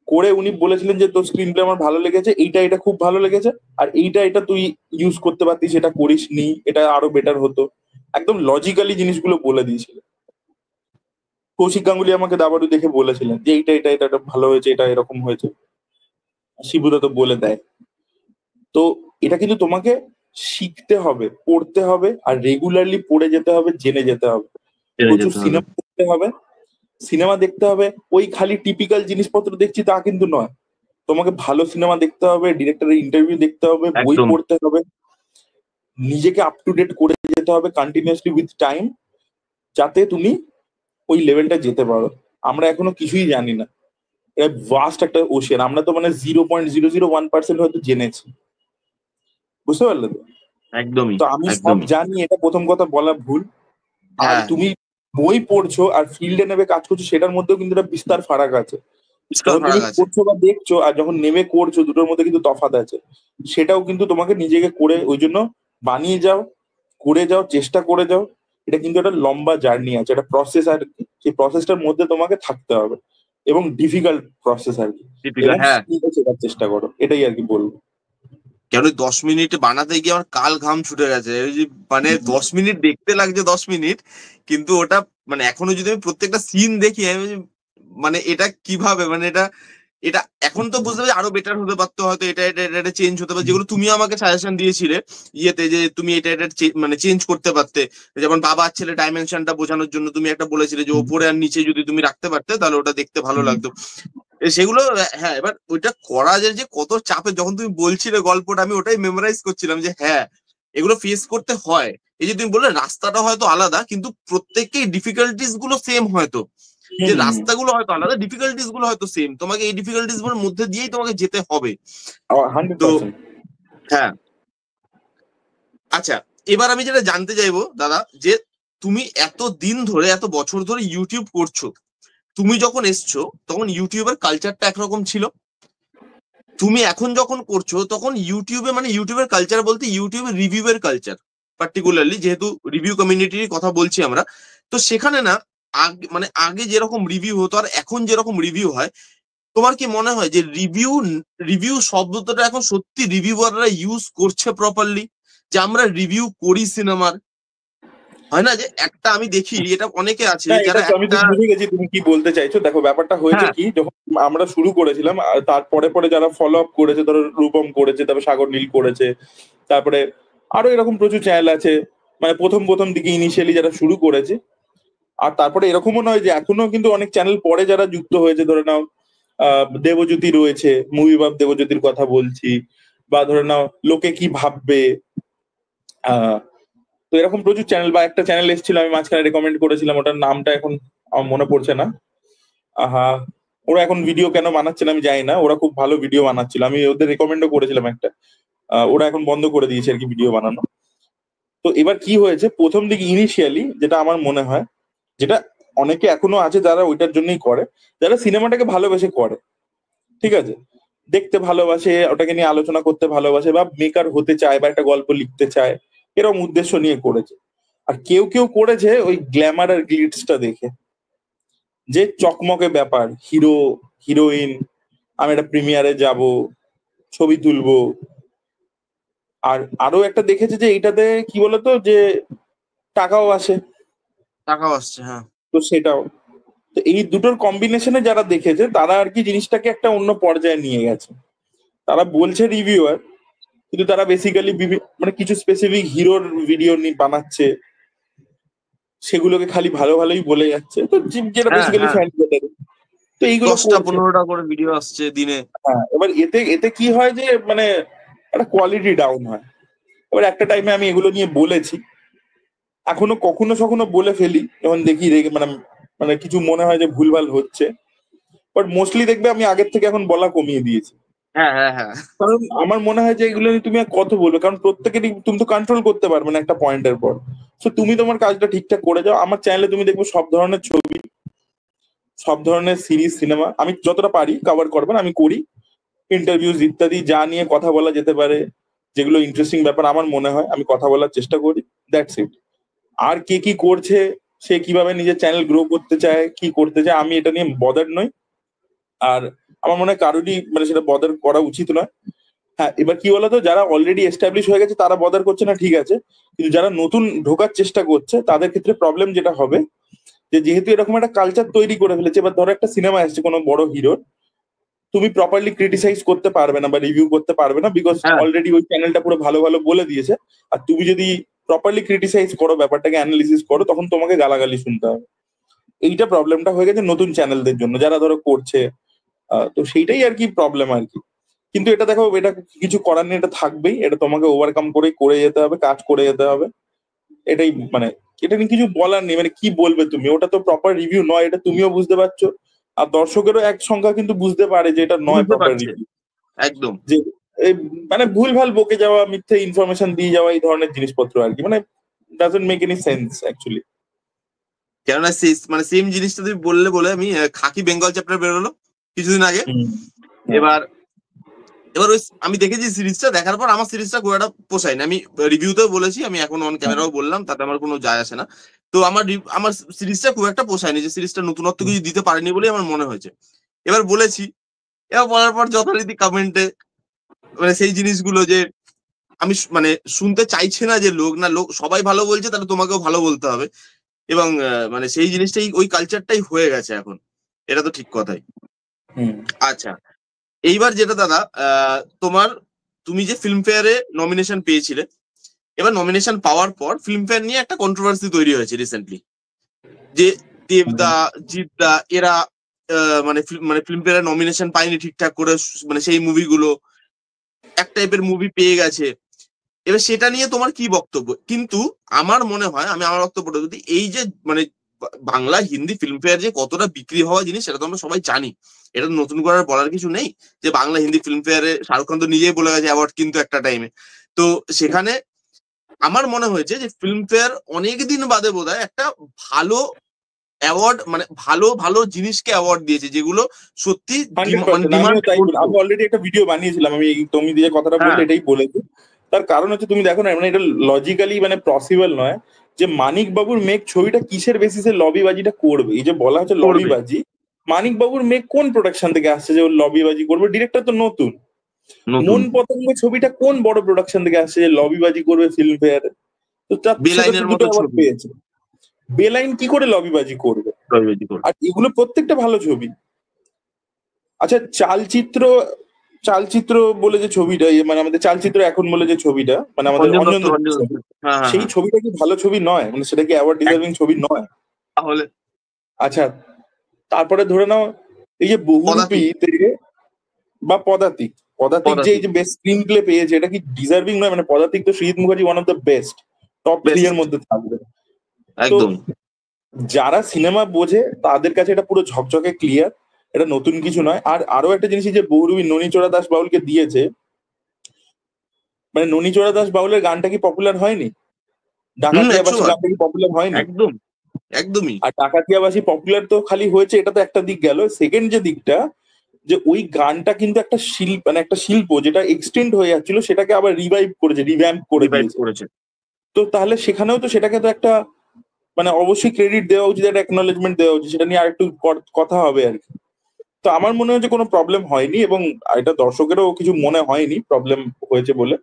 করে, উনি বলেছিলেন যে তোর স্ক্রিন প্লে আমার ভালো লেগেছে, এইটা এটা খুব ভালো লেগেছে, আর এইটা এটা তুই ইউজ করতে পারতিস, এটা করিস নি, এটা আরো বেটার হতো। একদম লজিক্যালি জিনিসগুলো বলে দিয়েছিল। কৌশিক গাঙ্গুলি আমাকে দাবারু দেখে বলেছিলেন যে এইটা এটা এটা এটা ভালো হয়েছে, এটা এরকম হয়েছে। শিবুদা তো বলে দেয়। তো এটা কিন্তু তোমাকে শিখতে হবে, পড়তে হবে, আর রেগুলারলি পড়ে যেতে হবে, জেনে যেতে হবে। জেনে প্রচুর যেতে হবে। সিনেমা দেখতে হবে, সিনেমা দেখতে হবে। ওই খালি টিপিক্যাল জিনিসপত্র দেখছি তা কিন্তু নয়, তোমাকে ভালো সিনেমা দেখতে হবে, ডিরেক্টরের ইন্টারভিউ দেখতে হবে, বই একদম। পড়তে হবে, নিজেকে আপ টু ডেট করে যেতে হবে কন্টিনিউয়াসলি উইথ টাইম, যাতে তুমি ওই লেভেলটা যেতে পারো। আমরা এখনো কিছুই জানি না, এটা ভাস্ট একটা ওশিয়ান। আমরা তো মানে 0.001% হয়তো জেনেছি, বুঝতে পারলে তো? একদমই। তো আমি সব একদমই। জানি, এটা প্রথম কথা বলা ভুল। আর হ্যাঁ, তুমি বই পড়ছো আর ফিল্ডে নেমে কাজ করছো, সেটার মধ্যেও কিন্তু একটা বিস্তার ফারাক আছে। বিশাল যখন তুমি ফারাক আছে। পড়ছো বা দেখছো, আর যখন নেমে করছো, দুটোর মধ্যে কিন্তু তফাৎ আছে। সেটাও কিন্তু তোমাকে নিজেকে করে, ওই জন্য বানিয়ে যাও, করে যাও, চেষ্টা করে যাও। এটা কিন্তু একটা লম্বা জার্নি আছে, একটা প্রসেস আর কি। সেই প্রসেসটার মধ্যে তোমাকে থাকতে হবে, এবং ডিফিকাল্ট প্রসেস আর কি। দীপিকা, এবং হ্যাঁ। স্কিলও শেখার চেষ্টা করো, এটাই আর কি বলবো। কেন 10 মিনিট বানাতে গিয়ে আমার কাল ঘাম ছুটে গেছে, ওই যে মানে 10 মিনিট দেখতে লাগছে 10 মিনিট, কিন্তু ওটা মানে এখনো যদি আমি প্রত্যেকটা সিন দেখি, আমি মানে এটা কিভাবে, মানে এটা এটা এখন তো বুঝতে পারছি আরো বেটার হতে পারতো, হয়তো এটা এটা এটা চেঞ্জ হতে পারে, যেগুলো তুমি আমাকে সাজেশন দিয়েছিলে ইয়েতে, যে তুমি এটা এটা মানে চেঞ্জ করতে পারতে। যেমন বাবা আর ছেলে ডাইমেনশনটা বোঝানোর জন্য তুমি একটা বলেছিলে যে ওপরে আর নিচে যদি তুমি রাখতে পারতে তাহলে ওটা দেখতে ভালো লাগতো। সেগুলো, হ্যাঁ, এবার ওইটা করা যায় যে কত চাপে, যখন তুমি বলছিলে গল্পটা আমি ওটাই মেমোরাইজ করছিলাম যে হ্যাঁ, এগুলো ফেস করতে হয়। এই যে তুমি বললে রাস্তাটা হয়তো আলাদা, কিন্তু প্রত্যেককেই ডিফিকাল্টিস গুলো সেম হয়তো, যে হুম, রাস্তাগুলো হয়তো আলাদা, ডিফিকাল্টিস গুলো হয়তো সেম, তোমাকে এই ডিফিকাল্টিস গুলোর মধ্যে দিয়েই তোমাকে যেতে হবে। 100%। হ্যাঁ, আচ্ছা, এবার আমি যেটা জানতে চাইবো দাদা, যে তুমি এত দিন ধরে, এত বছর ধরে ইউটিউব করছো, তুমি যখন এসছো তখন ইউটিউবের কালচারটা একরকম ছিল, তুমি এখন যখন করছো তখন ইউটিউবে, মানে ইউটিউবের কালচার বলতে ইউটিউবের রিভিউয়ের কালচার, পার্টিকুলারলি যেহেতু রিভিউ কমিউনিটির কথা বলছি আমরা, তো সেখানে না আগে, মানে আগে যেরকম রিভিউ হতো আর এখন যেরকম রিভিউ হয়, তোমার কি মনে হয় যে রিভিউ, রিভিউ শব্দটা এখন সত্যি রিভিউয়াররা ইউজ করছে প্রপারলি, যে আমরা রিভিউ করি সিনেমার? হয় না যে একটা আমি দেখি, এটা অনেকে আছে না, এটা যারা তো আমি একটা, তো বুঝে গেছি তুমি কি বলতে চাইছো। দেখো ব্যাপারটা হয়েছে হ্যাঁ কি, যখন আমরা শুরু করেছিলাম আর তারপরে পরে যারা ফলো আপ করেছে, ধরো রূপম করেছে, তারপরে সাগর নীল করেছে, তারপরে আরো এরকম প্রচুর চ্যানেল আছে, মানে প্রথম প্রথম দিকে ইনিশিয়ালি যারা শুরু করেছে। আর তারপরে এরকমও নয় যে, এখনো কিন্তু অনেক চ্যানেল পরে যারা যুক্ত হয়েছে, ধরে নাও দেবজ্যোতি রয়েছে, মুভি বাব দেবজ্যোতির কথা বলছি, বা ধরে নাও লোকে কি ভাববে, আহ তো এরকম প্রচুর চ্যানেল, বা একটা চ্যানেল এসেছিল আমি মাঝখানে রেকমেন্ড করেছিলাম, ওটার নামটা এখন আমার মনে পড়ছে না। আহা, ওরা এখন ভিডিও কেন বানাচ্ছে না আমি জানি না, ওরা খুব ভালো ভিডিও বানাচ্ছিল, আমি ওদের রেকমেন্ডও করেছিলাম একটা। ওরা এখন বন্ধ করে দিয়েছে আর কি ভিডিও বানানো। তো এবার কি হয়েছে, প্রথম দিকে ইনিশিয়ালি যেটা আমার মনে হয়, যেটা অনেকে এখনো আছে যারা ওইটার জন্যই করে, যারা সিনেমাটাকে ভালোবেসে করে, ঠিক আছে, দেখতে ভালোবাসে, ওটাকে নিয়ে আলোচনা করতে ভালোবাসে, বা মেকার হতে চায়, বা একটা গল্প লিখতে চায়, এরকম উদ্দেশ্য নিয়ে করেছে। আর কেউ কেউ করেছে ওই গ্ল্যামার আর গ্লিটসটা দেখে, যে চকমকে ব্যাপার, হিরো হিরোইন, আমি একটা প্রিমিয়ারে যাব, ছবি তুলবো। আর আরো একটা দেখেছে যে এইটাতে কি বলতো, যে টাকাও আসে, টাকাও আসছে, হ্যাঁ। তো সেটাও। তো এই দুটোর কম্বিনেশনে যারা দেখেছে তারা আর কি জিনিসটাকে একটা অন্য পর্যায়ে নিয়ে গেছে। তারা বলছে রিভিউয়ার, কিন্তু তারা বেসিক্যালি মানে কিছু স্পেসিফিক হিরোর ভিডিও বানাচ্ছে, সেগুলোকে খালি ভালো ভালোই বলে যাচ্ছে, তো যেটা হ্যাঁ বেসিক্যালি হ্যাঁ, ফ্যান। তো এইগুলো 10টা 15টা করে ভিডিও আসছে দিনে। হ্যাঁ, এবার এতে এতে কি হয় যে, মানে একটা কোয়ালিটি ডাউন হয়। এবার একটা টাইমে আমি এগুলো নিয়ে বলেছি, এখনো কখনো সখনো বলে ফেলি যখন দেখি রেগে, মানে মানে কিছু মনে হয় যে ভুলভাল হচ্ছে। বাট মোস্টলি দেখবে আমি আগের থেকে এখন বলা কমিয়ে দিয়েছি। হ্যাঁ হ্যাঁ হ্যাঁ, কারণ আমার মনে হয় যে এগুলো নিয়ে তুমি আর কত বলবে, কারণ প্রত্যেকেরই তুমি তো কন্ট্রোল করতে পারবে না একটা পয়েন্টের পর। তো তুমি তোমার কাজটা ঠিকঠাক করে যাও। আমার চ্যানেলে তুমি দেখবে সব ধরনের ছবি, সব ধরনের সিরিজ, সিনেমা আমি যতটা পারি কভার করবেন আমি করি। ইন্টারভিউজ ইত্যাদি যা নিয়ে কথা বলা যেতে পারে, যেগুলো ইন্টারেস্টিং ব্যাপার আমার মনে হয়, আমি কথা বলার চেষ্টা করি। That's it. আর কে কি করছে, সে কিভাবে নিজের চ্যানেল গ্রো করতে চায়, কি করতে চায়, আমি এটা নিয়ে বদার নই। আর আমার মনে হয় কারোরই মানে সেটা বদার করা উচিত নয়। হ্যাঁ, এবার কি বলতো, যারা অলরেডি এস্টাবলিশ হয়ে গেছে তারা বদার করছে না, ঠিক আছে, কিন্তু যারা নতুন ঢোকার চেষ্টা করছে তাদের ক্ষেত্রে প্রবলেম যেটা হবে, যে যেহেতু এরকম একটা কালচার তৈরি করে ফেলেছে, এবার ধরো একটা সিনেমা আসছে কোনো বড় হিরোর, তুমি প্রপারলি ক্রিটিসাইজ করতে পারবে না বা রিভিউ করতে পারবে না, বিকজ হ্যাঁ অলরেডি ওই চ্যানেলটা পুরো ভালো ভালো বলে দিয়েছে। আর তুমি যদি প্রপারলি ক্রিটিসাইজ করো, ব্যাপারটাকে অ্যানালিসিস করো, তখন তোমাকে গালাগালি শুনতে হবে। এইটা প্রবলেমটা হয়ে গেছে নতুন চ্যানেলদের জন্য যারা ধরো করছে। তো সেইটাই আর কি প্রবলেম আর কি। কিন্তু এটা দেখো, এটা কিছু করার নেই, এটা থাকবেই, এটা তোমাকে ওভারকাম করে করে যেতে হবে, কাজ করে যেতে হবে। এটাই মানে, এটা নিয়ে কিছু বলার নেই, মানে কি বলবে তুমি, ওটা তো প্রপার রিভিউ নয়, এটা তুমিও বুঝতে পারছো। আর দর্শকেরও এক সংখ্যা কিন্তু বুঝতে পারে যে এটা নয় বুঝতে প্রপার পারছে, রিভিউ। একদম। যে এই মানে ভুলভাল বকে যাওয়া, মিথ্যে ইনফরমেশন দিয়ে যাওয়া, এই ধরনের জিনিসপত্র আর কি, মানে doesn't make any sense actually. কেননা সেই মানে সেম জিনিসটা তুমি বললে বলে আমি খাকি বেঙ্গল চ্যাপ্টার বেরোলো কিছুদিন আগে। হুম। হ্যাঁ। এবার এবার ওই আমি দেখেছি সিরিজটা, দেখার পর আমার সিরিজটা খুব একটা পোষায় না, আমি রিভিউতেও বলেছি, আমি এখন অন হ্যাঁ। ক্যামেরাও বললাম, তাতে আমার কোনো যায় আসে না। তো আমার আমার সিরিজটা খুব একটা পোষায়নি, যে সিরিজটা নতুনত্ব কিছু দিতে পারেনি বলেই আমার মনে হয়েছে। এবার বলেছি, এবার বলার পর যথারীতি কমেন্টে মানে সেই জিনিসগুলো, যে আমি মানে শুনতে চাইছে না যে লোক, না লোক সবাই ভালো বলছে তাহলে তোমাকেও ভালো বলতে হবে, এবং মানে সেই জিনিসটাই, ওই কালচারটাই হয়ে গেছে এখন। এটা তো ঠিক কথাই। হুম। আচ্ছা, এইবার যেটা দাদা, তোমার, তুমি যে ফিল্মফেয়ারে নমিনেশন পেয়েছিলে, এবার নমিনেশন পাওয়ার পর ফিল্মফেয়ার নিয়ে একটা কন্ট্রোভার্সি তৈরি হয়েছে রিসেন্টলি, যে দেবদা, জিৎদা এরা মানে মানে ফিল্মফেয়ারে নমিনেশন পায়নি ঠিকঠাক করে, মানে সেই মুভিগুলো এক টাইপের মুভি পেয়ে গেছে। এবার সেটা নিয়ে তোমার কি বক্তব্য? কিন্তু আমার মনে হয়, আমি আমার বক্তব্যটা যদি এই যে মানে বাংলা হিন্দি ফিল্মফেয়ার যে কতটা বিক্রি হওয়া জিনিস সেটা তো আমরা সবাই জানি, এটা নতুন করে বলার কিছু নেই। যে বাংলা হিন্দি ফিল্মফেয়ারে শাহরুখ খান তো নিজেই বলে গেছে অ্যাওয়ার্ড কিন্তু একটা টাইমে। তো সেখানে আমার মনে হয়েছে যে ফিল্মফেয়ার অনেকদিন বাদে বোধহয় একটা ভালো অ্যাওয়ার্ড, মানে ভালো ভালো জিনিসকে অ্যাওয়ার্ড দিয়েছে যেগুলো সত্যি 100% ডিমান্ড আমিও তাই বলি। করতো। আমি অলরেডি একটা ভিডিও বানিয়েছিলাম, আমি তুমি যে কথাটা বললে হ্যাঁ, এটাই বলেছি। তার কারণ হচ্ছে তুমি দেখো না, মানে এটা লজিক্যালি মানে পসিবল নয় যে মানিক বাবুর মেঘ ছবিটা কিসের বেসিসে লবিবাজিটা করবে। এই যে বলা হচ্ছে করবে লবিবাজি, মানিক বাবুর মেঘ কোন প্রোডাকশন থেকে আসছে যে ওর লবিবাজি করবে? ডিরেক্টর তো নতুন। নতুন। মন পতঙ্গ ছবিটা কোন বড় প্রোডাকশন থেকে আসছে যে লবিবাজি করবে ফিল্ম ফেয়ারে? তো সেটা তো বেলাইনের দুটো মতো অ্যাওয়ার্ড ছবি পেয়েছে। বেলাইন কি করে লবিবাজি করবে? লবিবাজি করবে। আর এগুলো প্রত্যেকটা ভালো ছবি। আচ্ছা, চালচিত্র চালচিত্র বলে যে ছবিটা, মানে আমাদের চালচিত্র এখন বলে যে ছবিটা, মানে আমাদের অঞ্জন অঞ্জন দত্ত, দত্তের অঞ্জন ছবি, দত্ত। হ্যাঁ, হ্যাঁ, সেই হ্যাঁ। ছবিটা কি ভালো ছবি নয়? মানে সেটা কি অ্যাওয়ার্ড ডিজার্ভিং ছবি নয়? তাহলে আচ্ছা, তারপরে ধরে নাও এই যে বহুরূপী পদাতিক। থেকে বা পদাতিক, পদাতিক যে এই পদাতিক যে বেস্ট স্ক্রিন প্লে পেয়েছে, এটা কি ডিজার্ভিং নয়? মানে পদাতিক তো Srijit Mukherjee one of the best, top 3 এর বেস্ট। মধ্যে থাকবে। তো একদম। যারা সিনেমা বোঝে তাদের কাছে এটা পুরো ঝকঝকে ক্লিয়ার, এটা নতুন কিছু নয়। আর আরো একটা জিনিস, এই যে বহুরূপী ননীচোড়া দাস বাউলকে দিয়েছে, মানে ননীচোড়া দাস বাউলের গানটা কি পপুলার হয়নি? ডাকাতিয়াবাসী 100 বার। গানটা কি পপুলার হয়নি? একদম, একদমই। আর ডাকাতিয়াবাসী পপুলার তো খালি হয়েছে, এটা তো একটা দিক গেল। সেকেন্ড যে দিকটা, যে ওই গানটা কিন্তু একটা শিল্প, মানে একটা শিল্প যেটা এক্সটেন্ড হয়ে যাচ্ছিল, সেটাকে আবার রিভাইভ করেছে, রিভ্যাম্প করে রিভাইভ দিয়েছে। করেছে। তো তাহলে সেখানেও তো সেটাকে তো একটা মানে অবশ্যই ক্রেডিট দেওয়া উচিত, একটা অ্যাকনলেজমেন্ট দেওয়া উচিত, সেটা নিয়ে আরেকটু কথা হবে আর কি। তো আমার মনে হয় যে কোনো প্রবলেম হয়নি, এবং এটা দর্শকেরও কিছু মনে হয়নি প্রবলেম হয়েছে বলে।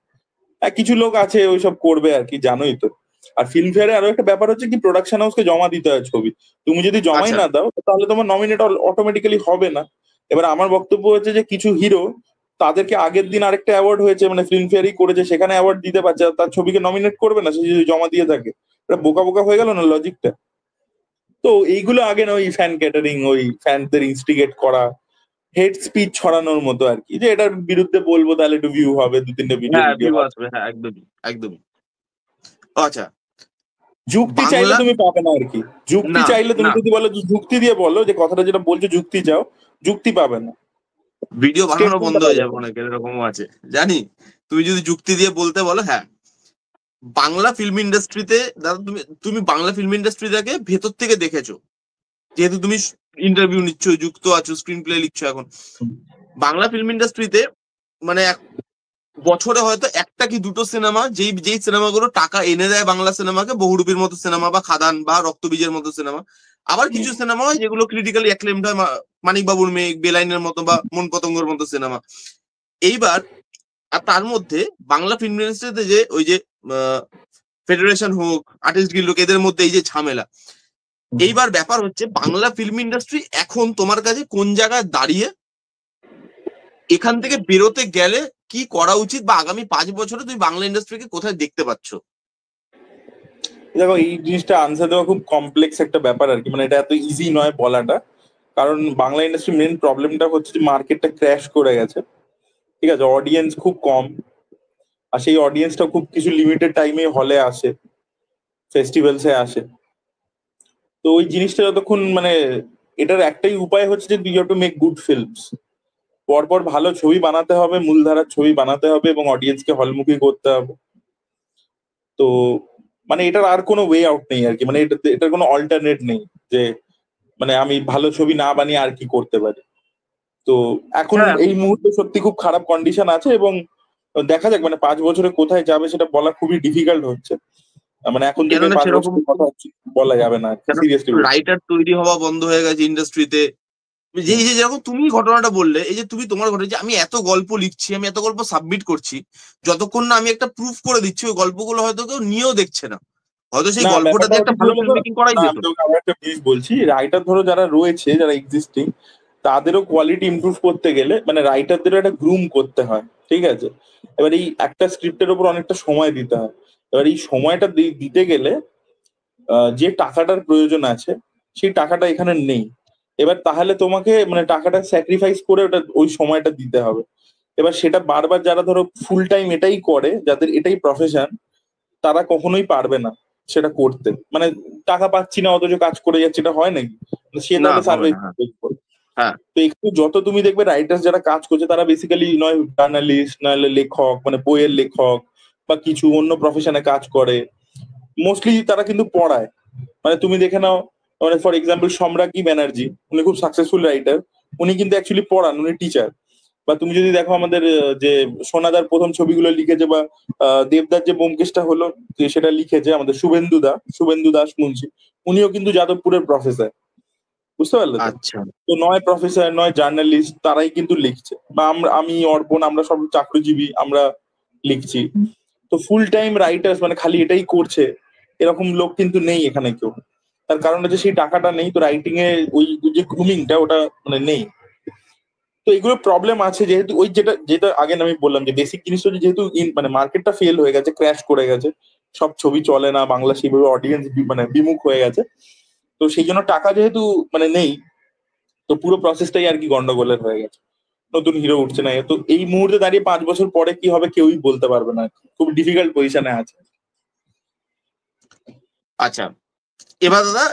কিছু লোক আছে ওইসব করবে আর কি, জানোই তো। আর ফিল্মফেয়ারে আরো একটা ব্যাপার হচ্ছে কি, প্রোডাকশন হাউসকে জমা দিতে হয় ছবি। তুমি যদি জমাই আচ্ছা। না দাও তাহলে তোমার নমিনেট অটোমেটিক্যালি হবে না। এবার আমার বক্তব্য হচ্ছে যে কিছু হিরো, তাদেরকে আগের দিন আরেকটা অ্যাওয়ার্ড হয়েছে, মানে ফিল্মফেয়ারই করেছে, সেখানে অ্যাওয়ার্ড দিতে পারছে না, তার ছবিকে নমিনেট করবে না সে যদি জমা দিয়ে থাকে? এটা বোকা বোকা হয়ে গেল না লজিকটা? তো এইগুলো আগে না, ওই ফ্যান ক্যাটারিং, ওই ফ্যানদের ইনস্টিগেট করা, হেড স্পিচ ছড়ানোর মতো আর কি, যে এটার বিরুদ্ধে বলবো তাহলে একটু ভিউ হবে, 2-3টে ভিডিও হ্যাঁ, টিডিও ভিউ হবে। আসবে, হ্যাঁ, একদমই, একদমই। আচ্ছা। যুক্তি চাইলে বাংলা। তুমি পাবে না আর কি। যুক্তি না, চাইলে তুমি না, যদি বলো যে যুক্তি দিয়ে বলো, যে কথাটা যেটা বলছো যুক্তি চাও, যুক্তি পাবে না, ভিডিও বানানো বন্ধ স্টেটমেন্টটা হয়ে পাবে। যাবে অনেকের, এরকমও আছে জানি। তুমি যদি যুক্তি দিয়ে বলতে বলো, হ্যাঁ। বাংলা ফিল্ম ইন্ডাস্ট্রিতে দাদা, তুমি তুমি বাংলা ফিল্ম ইন্ডাস্ট্রিটাকে ভেতর থেকে দেখেছো, যেহেতু তুমি ইন্টারভিউ নিচ্ছ, যুক্ত আছো, স্ক্রিন প্লে লিখছো এখন। বাংলা ফিল্ম ইন্ডাস্ট্রিতে মানে বছরে হয়তো একটা কি দুটো সিনেমা, যেই যেই সিনেমাগুলো টাকা এনে দেয় বাংলা সিনেমাকে, বহুরূপীর মতো সিনেমা বা খাদান বা রক্তবীজের মতো সিনেমা। আবার কিছু সিনেমা হয় যেগুলো ক্রিটিক্যালি অ্যাক্লেমড হয়, মানিক বাবুর মেঘ, বেলাইনের মতো বা মন পতঙ্গর মতো সিনেমা। এইবার আর তার মধ্যে বাংলা ফিল্ম ইন্ডাস্ট্রিতে যে ওই যে ফেডারেশন হোক, আর্টিস্ট গিল্ড হোক, এদের মধ্যে এই যে ঝামেলা। এইবার ব্যাপার হচ্ছে বাংলা ফিল্ম ইন্ডাস্ট্রি এখন তোমার কাছে কোন জায়গায় দাঁড়িয়ে, এখান থেকে বেরোতে গেলে কি করা উচিত, বা আগামী 5 বছরে তুমি বাংলা ইন্ডাস্ট্রিকে কোথায় দেখতে পাচ্ছ? দেখো, এই জিনিসটা আনসার দেওয়া খুব কমপ্লেক্স একটা ব্যাপার আর কি, মানে এটা এত ইজি নয় বলাটা। কারণ বাংলা ইন্ডাস্ট্রি মেন প্রবলেমটা হচ্ছে যে মার্কেটটা ক্র্যাশ করে গেছে। ঠিক আছে, অডিয়েন্স খুব কম, আর সেই অডিয়েন্সটা খুব কিছু লিমিটেড টাইমে হলে আসে, ফেস্টিভ্যালসে আসে। তো ওই জিনিসটা যতক্ষণ মানে, এটার একটাই উপায় হচ্ছে যে you have to make good films. পরপর ভালো ছবি বানাতে হবে, মূলধারার ছবি বানাতে হবে, এবং অডিয়েন্সকে হলমুখী করতে হবে। তো মানে এটার আর কোনো ওয়ে আউট নেই আর কি, মানে এটার কোনো অল্টারনেট নেই যে মানে আমি ভালো ছবি না বানিয়ে আর কি করতে পারি। তো এখন হ্যাঁ, এই মুহূর্তে সত্যি খুব খারাপ কন্ডিশন আছে, এবং দেখা যাক মানে 5 বছরে কোথায় যাবে সেটা বলা খুবই ডিফিকাল্ট হচ্ছে। মানে এখন থেকে কেননা পাঁচ সেরকম বছরের কথা বলা যাবে না, সিরিয়াসলি বলছি। রাইটার তৈরি হওয়া বন্ধ হয়ে গেছে ইন্ডাস্ট্রিতে। যে এই যে যেরকম তুমি ঘটনাটা বললে, এই যে তুমি তোমার ঘটনা, যে আমি এত গল্প লিখছি, আমি এত গল্প সাবমিট করছি, যতক্ষণ না আমি একটা প্রুফ করে দিচ্ছি, ওই গল্পগুলো হয়তো কেউ নিয়েও দেখছে না। হয়তো সেই না, গল্পটা ব্যাপারটা দিয়ে একটা হচ্ছে কি ভালো ফিল্ম বলতো, মেকিং করাই না যেত। আমি তোকে আবার একটা জিনিস বলছি, রাইটার ধরো যারা রয়েছে, যারা এক্সিস্টিং, তাদেরও কোয়ালিটি ইমপ্রুভ করতে গেলে মানে রাইটারদেরও একটা গ্রুম করতে হয়। ঠিক আছে, এবার এই একটা স্ক্রিপ্টের উপর অনেকটা সময় দিতে হয়। এবার এই সময়টা দিতে গেলে যে টাকাটার প্রয়োজন আছে, সেই টাকাটা এখানে নেই। এবার তাহলে তোমাকে মানে টাকাটা স্যাক্রিফাইস করে ওটা ওই সময়টা দিতে হবে। এবার সেটা বারবার যারা ধরো ফুল টাইম এটাই করে, যাদের এটাই প্রফেশন, তারা কখনোই পারবে না। সেটা করতে, মানে টাকা পাচ্ছি না অথচ কাজ করে যাচ্ছে, এটা হয় নাকি? সে না, তাহলে হবে সার্ভাইভ না। হ্যাঁ, করবে। হ্যাঁ। তো একটু যত তুমি দেখবে রাইটার্স যারা কাজ করছে তারা বেসিক্যালি নয় জার্নালিস্ট, নাহলে লেখক, মানে বইয়ের লেখক, বা কিছু অন্য প্রফেশনে কাজ করে, মোস্টলি তারা কিন্তু পড়ায়। মানে তুমি দেখে নাও, মানে ফর এক্সাম্পল সম্রাজ্ঞী ব্যানার্জি, উনি খুব সাকসেসফুল রাইটার, উনি কিন্তু অ্যাকচুয়ালি পড়ান, উনি টিচার। বা তুমি যদি দেখো আমাদের যে সোনাদার প্রথম ছবিগুলো লিখেছে, বা দেবদার যে ব্যোমকেশটা হলো যে সেটা লিখেছে আমাদের শুভেন্দু দাস মুন্সি, উনিও কিন্তু যাদবপুরের প্রফেসর, বুঝতে পারলে তো? আচ্ছা। তো নয় প্রফেসর নয় জার্নালিস্ট, তারাই কিন্তু লিখছে। বা আমি অর্পণ, আমরা সব চাকরিজীবী, আমরা লিখছি। তো ফুল টাইম রাইটার্স মানে খালি এটাই করছে এরকম লোক কিন্তু নেই এখানে কেউ। তার কারণ হচ্ছে সেই টাকাটা নেই, তো রাইটিং এ ওই যে গ্রুমিংটা ওটা মানে নেই। তো এগুলো প্রবলেম আছে, যেহেতু ওই যেটা যেটা আগে আমি বললাম যে বেসিক জিনিসটা হচ্ছে, যেহেতু মানে মার্কেটটা ফেল হয়ে গেছে, ক্র্যাশ করে গেছে, সব ছবি চলে না, বাংলা সেইভাবে অডিয়েন্স মানে বিমুখ হয়ে গেছে। তো সেই জন্য টাকা যেহেতু মানে নেই, তো পুরো প্রসেসটাই আর কি গন্ডগোলের হয়ে গেছে, নতুন হিরো উঠছে না। তো এই মুহূর্তে দাঁড়িয়ে 5 বছর পরে কি হবে কেউই বলতে পারবে না, খুব ডিফিকাল্ট পজিশনে আছে। আচ্ছা, এবার দাদা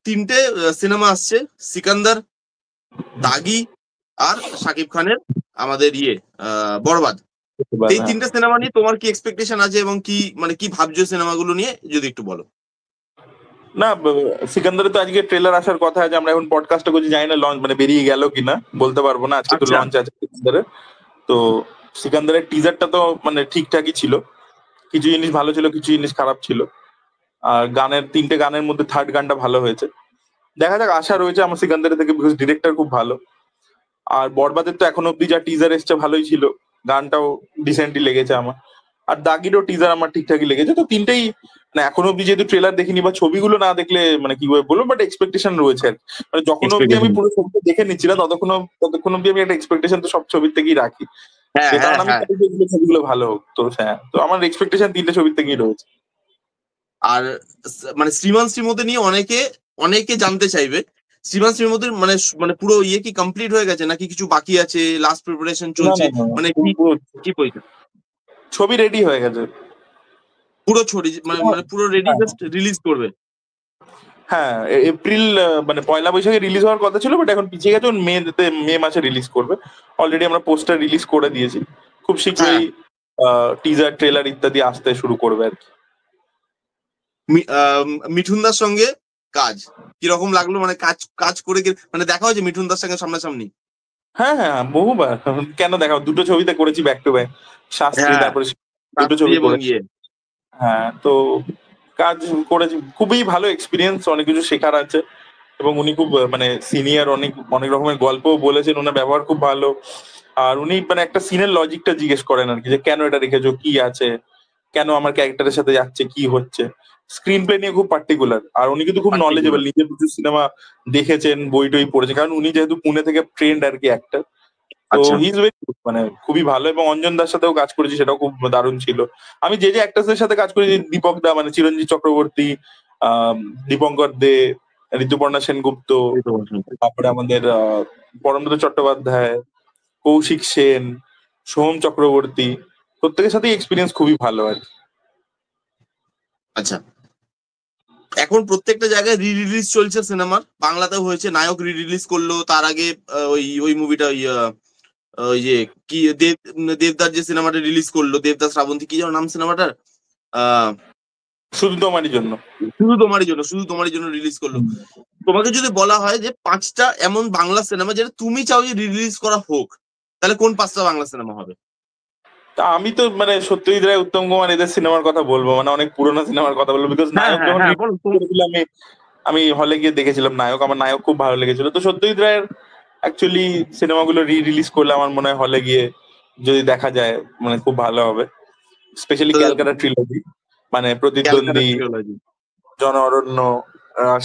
তিনটে সিনেমা আসছে, সিকান্দার, দাগি, আর শাকিব খানের আমাদের বরবাদ। এই হ্যাঁ। তিনটে সিনেমা নিয়ে তোমার কি এক্সপেকটেশন আছে, এবং কি মানে কি ভাবছো সিনেমাগুলো নিয়ে, যদি একটু বলো। না, সিকান্দারে তো আজকে ট্রেলার আসার কথা আছে, আমরা এখন পডকাস্টটা করছি, জানি না লঞ্চ মানে বেরিয়ে গেল কিনা, বলতে পারবো না। আজকে তো আচ্ছা। লঞ্চ আছে সিকান্দারে। তো সিকান্দারের টিজারটা তো মানে ঠিকঠাকই ছিল, কিছু জিনিস ভালো ছিল, কিছু জিনিস খারাপ ছিল। আর তিনটে গানের মধ্যে থার্ড গানটা ভালো হয়েছে। দেখা যাক, আশা রয়েছে আমার সিকান্দারের থেকে, বিকজ ডিরেক্টর খুব ভালো। আর বরবাদের তো এখন অব্দি যা টিজার এসছে ভালোই ছিল, গানটাও ডিসেন্টলি লেগেছে আমার। আর দাগিরও টিজার আমার ঠিকঠাকই লেগেছে। তো তিনটেই মানে এখন অব্দি যেহেতু ট্রেলার দেখিনি বা ছবিগুলো না দেখলে মানে কি ভাবে বলবো, বাট এক্সপেকটেশন রয়েছে আর কি। মানে যখন অব্দি আমি এক্সপেকটেশন। পুরো ছবিটা দেখে নিচ্ছি না, ততক্ষণ অব্দি আমি একটা এক্সপেকটেশন তো সব ছবির থেকেই রাখি। হ্যাঁ, সে হ্যাঁ, কারণে আমি হ্যাঁ। চাই যে এগুলো ছবিগুলো ভালো হোক। তো হ্যাঁ, তো আমার এক্সপেকটেশন তিনটে ছবির থেকেই রয়েছে। আর মানে শ্রীমান শ্রীমতি নিয়ে অনেকে অনেকে জানতে চাইবে, শ্রীমান শ্রীমতির মানে মানে পুরো কি কমপ্লিট হয়ে গেছে, নাকি কিছু বাকি আছে, লাস্ট প্রিপারেশন না, চলছে, না, না, মানে কি পুরো কি পয়সা? ছবি রেডি হয়ে গেছে। পুরো ছড়ি মানে মানে পুরো রেডি, হ্যাঁ, জাস্ট রিলিজ করবে? হ্যাঁ, এপ্রিল মানে পয়লা বৈশাখে রিলিজ হওয়ার কথা ছিল, বাট এখন পিছিয়ে গেছে, মে মাসে রিলিজ করবে। অলরেডি আমরা পোস্টার রিলিজ করে দিয়েছি, খুব হ্যাঁ। শীঘ্রই টিজার ট্রেলার ইত্যাদি আসতে শুরু করবে আর কি। মিঠুন দার সঙ্গে কাজ কিরকম লাগলো, মানে কাজ কাজ করে মানে দেখা হয়েছে মিঠুন দার সঙ্গে সামনাসামনি? হ্যাঁ, হ্যাঁ, হ্যাঁ, বহুবার। কেন, দেখা দুটো ছবিতে করেছি ব্যাক টু ব্যাক, শাস্ত্রী, হ্যাঁ, তারপরে দুটো শাস্ত্রী ছবি এবং করেছি। হ্যাঁ, তো কাজ করেছি, খুবই ভালো এক্সপিরিয়েন্স, অনেক কিছু শেখার আছে। এবং উনি খুব মানে সিনিয়র, অনেক অনেক রকমের গল্পও বলেছেন, ওনার ব্যবহার খুব ভালো। আর উনি মানে একটা সিনের লজিকটা জিজ্ঞেস করেন আর কি, যে কেন এটা রেখেছো, কি আছে, কেন আমার ক্যারেক্টারের সাথে যাচ্ছে, কি হচ্ছে। স্ক্রিন প্লে নিয়ে খুব পার্টিকুলার, আর উনি কিন্তু খুব নলেজেবল, পার্টিকুলার। নিজে প্রচুর সিনেমা দেখেছেন, বই টই পড়েছেন, কারণ উনি যেহেতু পুনে থেকে ট্রেন্ড আর কি অ্যাক্টর। তো আচ্ছা। হি ইজ ভেরি গুড, মানে খুবই ভালো। এবং অঞ্জন দার সাথেও কাজ করেছি, সেটাও খুব দারুণ ছিল। আমি যে অ্যাক্টার্সদের সাথে কাজ করেছি, দীপক দা মানে চিরঞ্জিত চক্রবর্তী, আহ দীপঙ্কর দে, ঋতুপর্ণা সেনগুপ্ত, এই তো বলছিলাম। তারপরে আমাদের পরমব্রত চট্টোপাধ্যায়, কৌশিক সেন, সোহম চক্রবর্তী, প্রত্যেকের সাথেই এক্সপিরিয়েন্স খুবই ভালো আর কি। আচ্ছা, এখন প্রত্যেকটা জায়গায় রি রিলিজ চলছে সিনেমার, বাংলাতেও হয়েছে, নায়ক রি রিলিজ করলো, তার আগে ওই ওই মুভিটা ওই যে কি দেবদার যে সিনেমাটা রিলিজ করলো, দেবদাস শ্রাবন্তী, কি যেন নাম সিনেমাটার, আহ শুধু তোমারই জন্য। শুধু তোমারই জন্য রিলিজ করলো। তোমাকে যদি বলা হয় যে পাঁচটা এমন বাংলা সিনেমা যেটা তুমি চাও যে রিলিজ করা হোক, তাহলে কোন পাঁচটা বাংলা সিনেমা হবে? তা আমি তো মানে সত্যজিৎ রায়, উত্তম কুমার, এদের সিনেমার কথা বলবো, মানে অনেক পুরোনো সিনেমার কথা বলবো, বিকজ হ্যাঁ, নায়ক হ্যাঁ, যখন হ্যাঁ, বলো রিলিজ করেছিল, আমি আমি হলে গিয়ে দেখেছিলাম নায়ক, আমার নায়ক খুব ভালো লেগেছিল। তো সত্যজিৎ রায়ের অ্যাকচুয়ালি সিনেমাগুলো রিলিজ করলে আমার মনে হয় হলে গিয়ে যদি দেখা যায় মানে খুব ভালো হবে। স্পেশালি তো ক্যালকাটা ট্রিলজি, মানে ক্যালকাটা প্রতিদ্বন্দ্বী, ট্রিলজি। জন অরণ্য,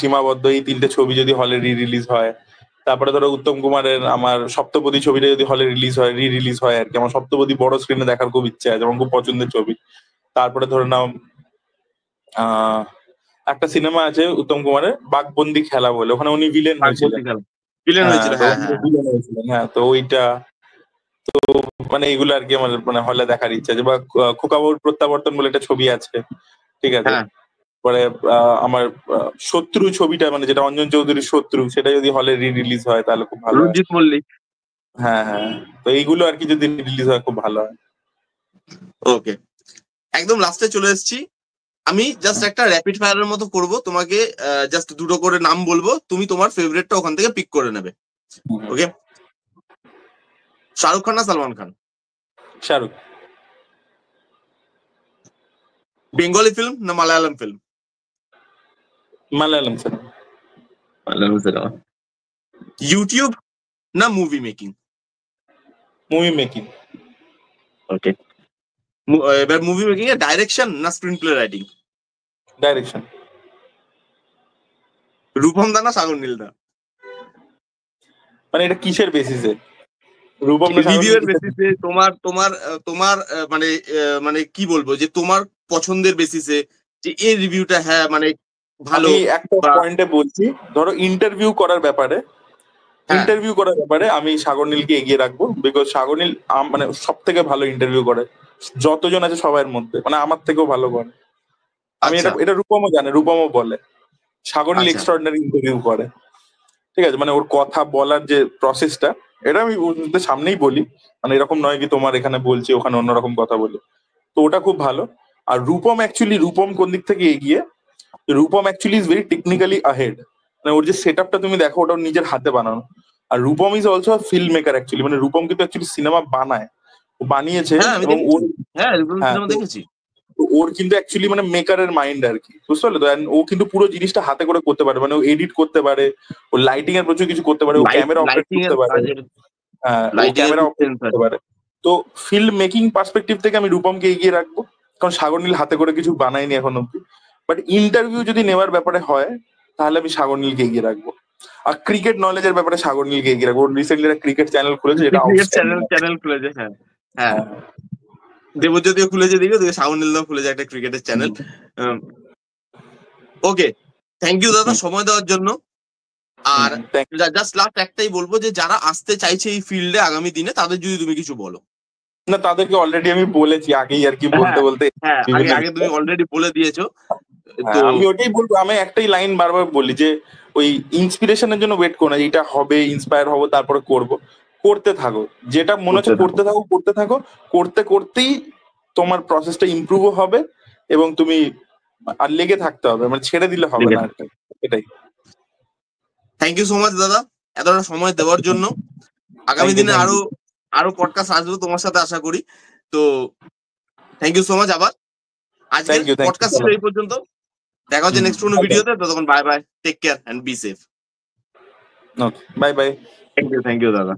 সীমাবদ্ধ, এই তিনটে ছবি যদি হলে রিলিজ হয়। তারপরে ধরো উত্তম কুমারের আমার সপ্তপদী ছবিটা যদি হলে রিলিজ হয় আর কি, আমার সপ্তপদী বড় স্ক্রিনে দেখার খুব ইচ্ছে আছে, আমার খুব পছন্দের ছবি। তারপরে ধরে নাও আহ একটা সিনেমা আছে উত্তম কুমারের, বাঘবন্দি খেলা বলে, ওখানে উনি ভিলেন হয়েছিলেন। বাঘবন্দি খেলা ভিলেন হ্যাঁ, হয়েছিল, তো হ্যাঁ, উনি হ্যাঁ, হ্যাঁ। ভিলেন হয়েছিলেন, হ্যাঁ, তো ওইটা মানে এগুলো আর কি আমার মানে হলে দেখার ইচ্ছা আছে। বা খোকা বাবুর প্রত্যাবর্তন বলে একটা ছবি আছে, ঠিক আছে। হ্যাঁ, পরে আমার শত্রু ছবিটা, মানে যেটা অঞ্জন চৌধুরীর শত্রু, সেটা যদি হলে রিলিজ হয় তাহলে খুব ভালো হয়। রঞ্জিত মল্লিক। হ্যাঁ হ্যাঁ, তো এইগুলো আর কি যদি রিলিজ হয় খুব ভালো হয়। ওকে, একদম লাস্টে চলে এসেছি। আমি জাস্ট একটা র্যাপিড ফায়ারের মতো করব, তোমাকে জাস্ট দুটো করে নাম বলবো, তুমি তোমার ফেভারিটটা ওখান থেকে পিক করে নেবে। ওকে, শাহরুখ খান না সালমান খান? শাহরুখ। বেঙ্গলি ফিল্ম না Malayalam film? Malayalam cinema. Malayalam cinema. YouTube না movie making? Movie making. Okay, এবার মুভি মেকিং এর ডাইরেকশন না screenplay writing? Direction. Rupam দা না সাগর নীল দা? মানে এটা কিসের বেসিসে? রূপম না সাগর রিভিউ নীল? এর বেসিসে, তোমার তোমার তোমার মানে মানে কি বলবো, যে তোমার পছন্দের বেসিসে, যে এই রিভিউটা হ্যাঁ মানে ভালো। আমি একটা বা পয়েন্টে বলছি, ধরো ইন্টারভিউ করার ব্যাপারে, হ্যাঁ, ইন্টারভিউ করার ব্যাপারে আমি সাগর নীলকে এগিয়ে রাখবো, বিকজ সাগর নীল মানে সব থেকে ভালো ইন্টারভিউ করে যতজন আছে সবার মধ্যে, মানে আমার থেকেও ভালো করে। আমি আচ্ছা এটা এটা রূপমও জানে, রূপমও বলে সাগর নীল আচ্ছা এক্সট্রাঅর্ডিনারি ইন্টারভিউ করে। ঠিক আছে, মানে ওর কথা বলার যে প্রসেসটা, এটা আমি ওদের সামনেই বলি, মানে এরকম নয় কি তোমার এখানে বলছি ওখানে অন্যরকম কথা বলি। তো ওটা খুব ভালো। আর রূপম অ্যাকচুয়ালি, রূপম কোন দিক থেকে এগিয়ে, Rupam actually is very technically ahead. মানে ওর যে সেট আপটা তুমি দেখো, ওটা ওর নিজের হাতে বানানো। আর Rupam is also filmmaker actually, মানে রূপম কিন্তু অ্যাকচুয়ালি সিনেমা বানায়, ও বানিয়েছে। হ্যাঁ আমি এবং দেখেছি, ওর, হ্যাঁ রিভিউ হ্যাঁ, সিনেমা দেখেছি। তো ওর কিন্তু অ্যাকচুয়ালি মানে মেকারের মাইন্ড আর কি, বুঝতে পারলে তো? And ও কিন্তু পুরো জিনিসটা হাতে করে করতে পারে, মানে ও এডিট করতে পারে, ও লাইটিং এর প্রচুর কিছু করতে পারে, ও ক্যামেরা অপারেট লাইটিং করতে এর পারে। কাজের, হ্যাঁ, ও লাইটিং এর ক্যামেরা অপারেট সেন্স করতে আছে। পারে। তো ফিল্ম মেকিং পার্সপেক্টিভ থেকে আমি রূপমকে এগিয়ে রাখবো, কারণ সাগর নীল হাতে করে কিছু বানায়নি এখন অব্দি। বাট ইন্টারভিউ যদি নেওয়ার ব্যাপারে হয়, তাহলে আমি সাগর নীলকে এগিয়ে রাখবো। আর ক্রিকেট নলেজের ব্যাপারে সাগর নীলকে এগিয়ে রাখবো। রিসেন্টলি একটা ক্রিকেট চ্যানেল খুলেছে, যেটা ক্রিকেট আউটস্ট্যান্ডিং। চ্যানেল খুলেছে, হ্যাঁ হ্যাঁ, হ্যাঁ। দেবজ্যোতিও খুলেছে, দিকে ওদিকে সাগর নীলদাও খুলেছে একটা ক্রিকেটের চ্যানেল। ওকে, থ্যাংক ইউ দাদা সময় দেওয়ার জন্য। আর জাস্ট লাস্ট একটাই বলবো, যে যারা আসতে চাইছে এই ফিল্ডে আগামী দিনে, তাদের যদি তুমি কিছু বলো। না, তাদেরকে অলরেডি আমি বলেছি আগেই আর কি, বলতে হ্যাঁ বলতে হ্যাঁ, আগে বিভিন্ন আগে তুমি অলরেডি বলে দিয়েছো। তো হ্যাঁ, আমি ওটাই বলবো। আমি একটাই লাইন বারবার বলি যে ওই ইন্সপিরেশনের জন্য ওয়েট করো না, এটা হবে, ইন্সপায়ার হবো তারপরে করব। করতে থাকো, যেটা মনে হচ্ছে করতে থাকো, করতে থাকো। করতে করতেই তোমার প্রসেসটা ইমপ্রুভও হবে, এবং তুমি আর লেগে থাকতে হবে, মানে ছেড়ে দিলে হবে না আর কি। এটাই। থ্যাংক ইউ সো মাচ দাদা, এতটা সময় দেওয়ার জন্য। আগামী Thank you, দিনে thank আরো you. আরো পডকাস্ট আসবে তোমার সাথে, আশা করি। তো থ্যাংক ইউ সো মাচ আবার। আজকের Thank you, thank you. Podcast ছিল এই পর্যন্ত। দেখা হচ্ছে নেক্সট কোনো Okay. ভিডিওতে, ততক্ষণ bye bye, take care and be safe. Okay. Bye bye. Thank you দাদা।